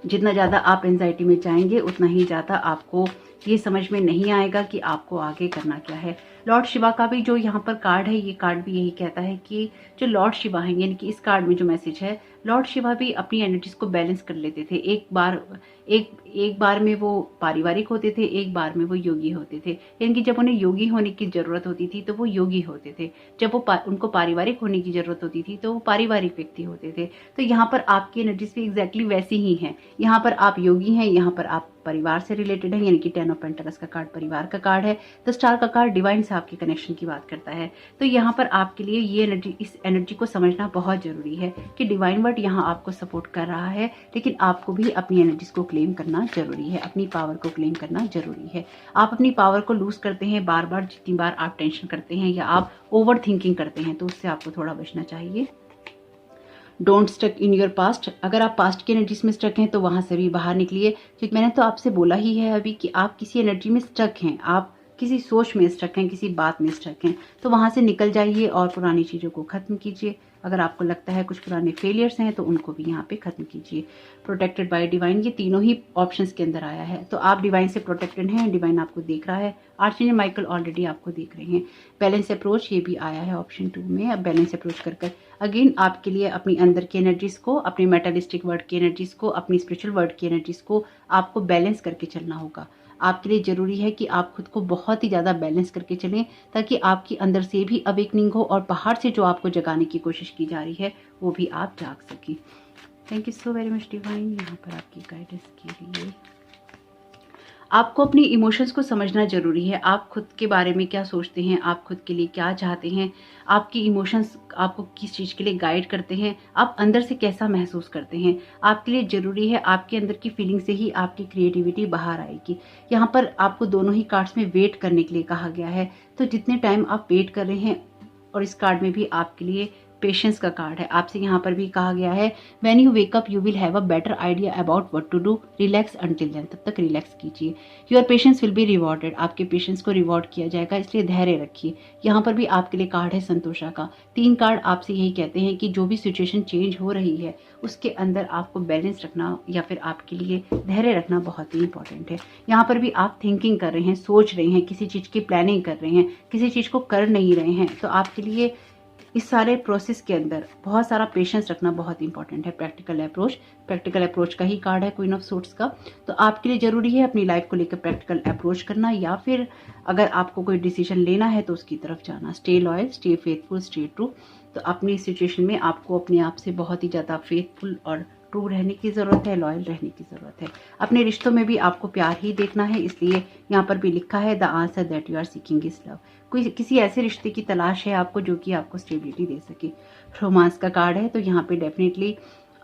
Speaker 1: जितना ज़्यादा आप एंजाइटी में जाएंगे उतना ही ज़्यादा आपको ये समझ में नहीं आएगा कि आपको आगे करना क्या है। लॉर्ड शिवा का भी जो यहाँ पर कार्ड है, ये कार्ड भी यही कहता है कि जो लॉर्ड शिवा हैं, यानी कि इस कार्ड में जो मैसेज है, लॉर्ड शिवा भी अपनी एनर्जीज को बैलेंस कर लेते थे। एक बार में वो पारिवारिक होते थे, एक बार में वो योगी होते थे। यानी कि जब उन्हें योगी होने की जरूरत होती थी तो वो योगी होते थे, जब उनको पारिवारिक होने की जरूरत होती थी तो वो पारिवारिक व्यक्ति होते थे। तो यहाँ पर आपकी एनर्जीज भी एग्जैक्टली वैसी ही हैं। यहाँ पर आप योगी हैं, यहाँ पर आप परिवार से रिलेटेड है, यानी कि 10 ऑफ पेंटिकल्स का कार्ड परिवार का कार्ड है। द स्टार का कार्ड डिवाइन से आपके कनेक्शन की बात करता है। तो यहाँ पर आपके लिए ये एनर्जी, इस एनर्जी को समझना बहुत जरूरी है कि डिवाइन वर्ड यहाँ आपको सपोर्ट कर रहा है, लेकिन आपको भी अपनी एनर्जीज को क्लेम करना जरूरी है, अपनी पावर को क्लेम करना जरूरी है। आप अपनी पावर को लूज करते हैं बार बार, जितनी बार आप टेंशन करते हैं या आप ओवर थिंकिंग करते हैं, तो उससे आपको थोड़ा बचना चाहिए। Don't stuck in your past. अगर आप पास्ट की एनर्जीज में स्टक हैं तो वहां से भी बाहर निकलिए, क्योंकि मैंने तो आपसे बोला ही है अभी कि आप किसी एनर्जी में स्टक हैं, आप किसी सोच में स्टक हैं, किसी बात में स्टक हैं, तो वहां से निकल जाइए और पुरानी चीज़ों को खत्म कीजिए। अगर आपको लगता है कुछ पुराने फेलियर्स हैं तो उनको भी यहाँ पे खत्म कीजिए। प्रोटेक्टेड बाय डिवाइन, ये तीनों ही ऑप्शंस के अंदर आया है, तो आप डिवाइन से प्रोटेक्टेड हैं, डिवाइन आपको देख रहा है। आर्चएंजल माइकल ऑलरेडी आपको देख रहे हैं। बैलेंस अप्रोच, ये भी आया है ऑप्शन 2 में। अब बैलेंस अप्रोच कर अगेन आपके लिए अपनी अंदर की एनर्जीज को, अपनी मेटालिस्टिक वर्ड की एनर्जीज को, अपनी स्पिरिचुअल वर्ड की एनर्जीज को आपको बैलेंस करके चलना होगा। आपके लिए जरूरी है कि आप खुद को बहुत ही ज़्यादा बैलेंस करके चलें, ताकि आपकी अंदर से भी अवेकनिंग हो और बाहर से जो आपको जगाने की कोशिश की जा रही है वो भी आप जाग सकें। Thank you so very much divine, यहाँ पर आपकी गाइडेंस के लिए। आपको अपनी इमोशंस को समझना जरूरी है। आप खुद के बारे में क्या सोचते हैं, आप खुद के लिए क्या चाहते हैं, आपकी इमोशंस आपको किस चीज़ के लिए गाइड करते हैं, आप अंदर से कैसा महसूस करते हैं। आपके लिए ज़रूरी है, आपके अंदर की फीलिंग से ही आपकी क्रिएटिविटी बाहर आएगी। यहाँ पर आपको दोनों ही कार्ड्स में वेट करने के लिए कहा गया है। तो जितने टाइम आप वेट कर रहे हैं और इस कार्ड में भी आपके लिए पेशेंस का कार्ड है। आपसे यहाँ पर भी कहा गया है when you wake up you will have a better idea about what to do, relax until then, तब तक रिलैक्स कीजिए। Your patience will be rewarded, आपके पेशेंस को रिवॉर्ड किया जाएगा, इसलिए धैर्य रखिए। यहाँ पर भी आपके लिए कार्ड है संतोषा का। 3 कार्ड आपसे यही कहते हैं कि जो भी सिचुएशन चेंज हो रही है उसके अंदर आपको बैलेंस रखना या फिर आपके लिए धैर्य रखना बहुत ही इंपॉर्टेंट है। यहाँ पर भी आप थिंकिंग कर रहे हैं, सोच रहे हैं, किसी चीज़ की प्लानिंग कर रहे हैं, किसी चीज़ को कर नहीं रहे हैं, तो आपके लिए इस सारे प्रोसेस के अंदर बहुत सारा पेशेंस रखना बहुत इंपॉर्टेंट है। प्रैक्टिकल अप्रोच का ही कार्ड है क्वीन ऑफ सोर्ट्स का। तो आपके लिए ज़रूरी है अपनी लाइफ को लेकर प्रैक्टिकल अप्रोच करना, या फिर अगर आपको कोई डिसीजन लेना है तो उसकी तरफ जाना। Stay loyal, stay faithful, stay true. तो अपनी सिचुएशन में आपको अपने आप से बहुत ही ज़्यादा फेथफुल और ट्रू रहने की ज़रूरत है, लॉयल रहने की ज़रूरत है। अपने रिश्तों में भी आपको प्यार ही देखना है, इसलिए यहाँ पर भी लिखा है the answer that you are seeking is love. कोई किसी ऐसे रिश्ते की तलाश है आपको जो कि आपको स्टेबिलिटी दे सके। रोमांस का कार्ड है, तो यहाँ पे डेफिनेटली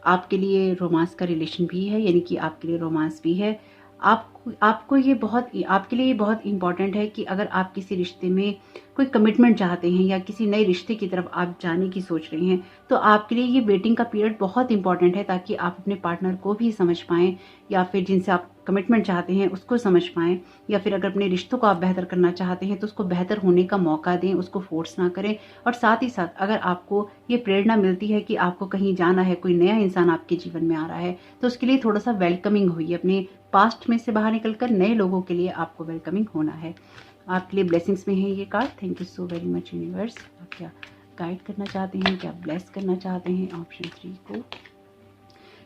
Speaker 1: आपके लिए रोमांस का रिलेशन भी है, यानी कि आपके लिए रोमांस भी है। आपके लिए ये बहुत इंपॉर्टेंट है कि अगर आप किसी रिश्ते में कोई कमिटमेंट चाहते हैं या किसी नए रिश्ते की तरफ आप जाने की सोच रहे हैं, तो आपके लिए ये वेटिंग का पीरियड बहुत इंपॉर्टेंट है, ताकि आप अपने पार्टनर को भी समझ पाएं, या फिर जिनसे आप कमिटमेंट चाहते हैं उसको समझ पाएं, या फिर अगर अपने रिश्तों को आप बेहतर करना चाहते हैं तो उसको बेहतर होने का मौका दें, उसको फोर्स ना करें। और साथ ही साथ अगर आपको ये प्रेरणा मिलती है कि आपको कहीं जाना है, कोई नया इंसान आपके जीवन में आ रहा है, तो उसके लिए थोड़ा सा वेलकमिंग हुई। अपने पास्ट में से बाहर निकलकर नए लोगों के लिए आपको वेलकमिंग होना है। आपके लिए ब्लेसिंग्स में है ये card. Thank you so very much universe. आप क्या गाइड करना चाहते हैं, क्या ब्लेस करना चाहते हैं ऑप्शन 3 को।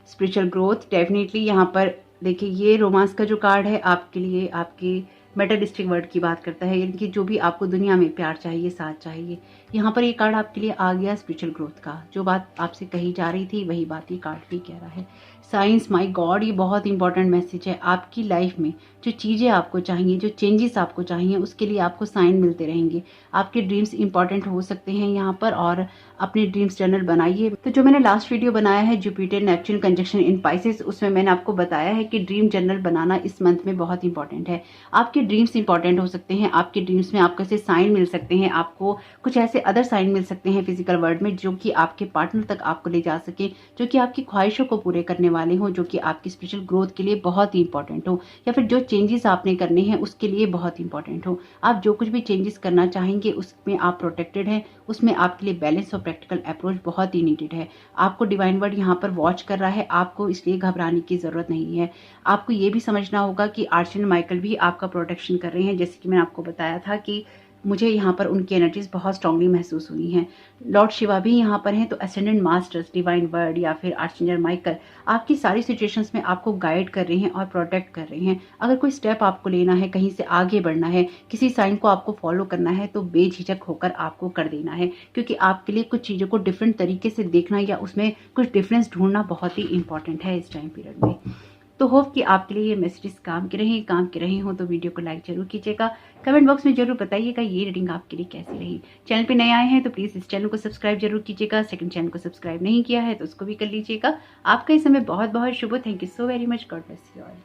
Speaker 1: स्पिरिचुअल ग्रोथ, डेफिनेटली यहाँ पर देखिए ये रोमांस का जो कार्ड है आपके लिए आपके मेटरिस्टिक वर्ड की बात करता है, यानी कि जो भी आपको दुनिया में प्यार चाहिए, साथ चाहिए। यहाँ पर ये कार्ड आपके लिए आ गया स्पिरिचुअल ग्रोथ का। जो बात आपसे कही जा रही थी वही बात ये कार्ड भी कह रहा है। साइंस, माय गॉड, ये बहुत इंपॉर्टेंट मैसेज है। आपकी लाइफ में जो चीज़ें आपको चाहिए, जो चेंजेस आपको चाहिए, उसके लिए आपको साइन मिलते रहेंगे। आपके ड्रीम्स इंपॉर्टेंट हो सकते हैं यहाँ पर, और अपने ड्रीम्स जर्नल बनाइए। तो जो मैंने लास्ट वीडियो बनाया है जुपिटर नेपच्यून कंजंक्शन इन पाइसेस, उसमें मैंने आपको बताया है कि ड्रीम जर्नल बनाना इस मंथ में बहुत इंपॉर्टेंट है। आपके ड्रीम्स इंपॉर्टेंट हो सकते हैं, आपके ड्रीम्स में आपको ऐसे साइन मिल सकते हैं, आपको कुछ ऐसे अदर साइन मिल सकते हैं फिजिकल वर्ल्ड में, जो कि आपके पार्टनर तक आपको ले जा सके, जो कि आपकी ख्वाहिशों को पूरे करने वाले हों, जो कि आपकी स्पिरिचुअल ग्रोथ के लिए बहुत ही इंपॉर्टेंट हो, या फिर जो चेंजेस आपने करने हैं उसके लिए बहुत इंपॉर्टेंट हो। आप जो कुछ भी चेंजेस करना चाहेंगे उसमें आप प्रोटेक्टेड हैं, उसमें आपके लिए बैलेंस और प्रैक्टिकल अप्रोच बहुत ही नीडेड है। आपको डिवाइन वर्ड यहाँ पर वॉच कर रहा है, आपको इसलिए घबराने की जरूरत नहीं है। आपको ये भी समझना होगा कि आर्चेंजल माइकल भी आपका प्रोटेक्शन कर रहे हैं, जैसे कि मैंने आपको बताया था कि मुझे यहाँ पर उनकी एनर्जीज बहुत स्ट्रांगली महसूस हुई हैं। लॉर्ड शिवा भी यहाँ पर हैं, तो असेंडेंट मास्टर्स, डिवाइन वर्ड या फिर आर्चेंजल माइकल आपकी सारी सिचुएशंस में आपको गाइड कर रहे हैं और प्रोटेक्ट कर रहे हैं। अगर कोई स्टेप आपको लेना है, कहीं से आगे बढ़ना है, किसी साइन को आपको फॉलो करना है, तो बेझिझक होकर आपको कर देना है, क्योंकि आपके लिए कुछ चीज़ों को डिफरेंट तरीके से देखना या उसमें कुछ डिफरेंस ढूंढना बहुत ही इंपॉर्टेंट है इस टाइम पीरियड में। तो होप कि आपके लिए ये मैसेजेस काम के रहे हों, तो वीडियो को लाइक जरूर कीजिएगा। कमेंट बॉक्स में जरूर बताइएगा ये रीडिंग आपके लिए कैसी रही। चैनल पे नए आए हैं तो प्लीज़ इस चैनल को सब्सक्राइब जरूर कीजिएगा। सेकंड चैनल को सब्सक्राइब नहीं किया है तो उसको भी कर लीजिएगा। आपका इस समय बहुत बहुत शुभ हो। Thank you so very much. God bless you all.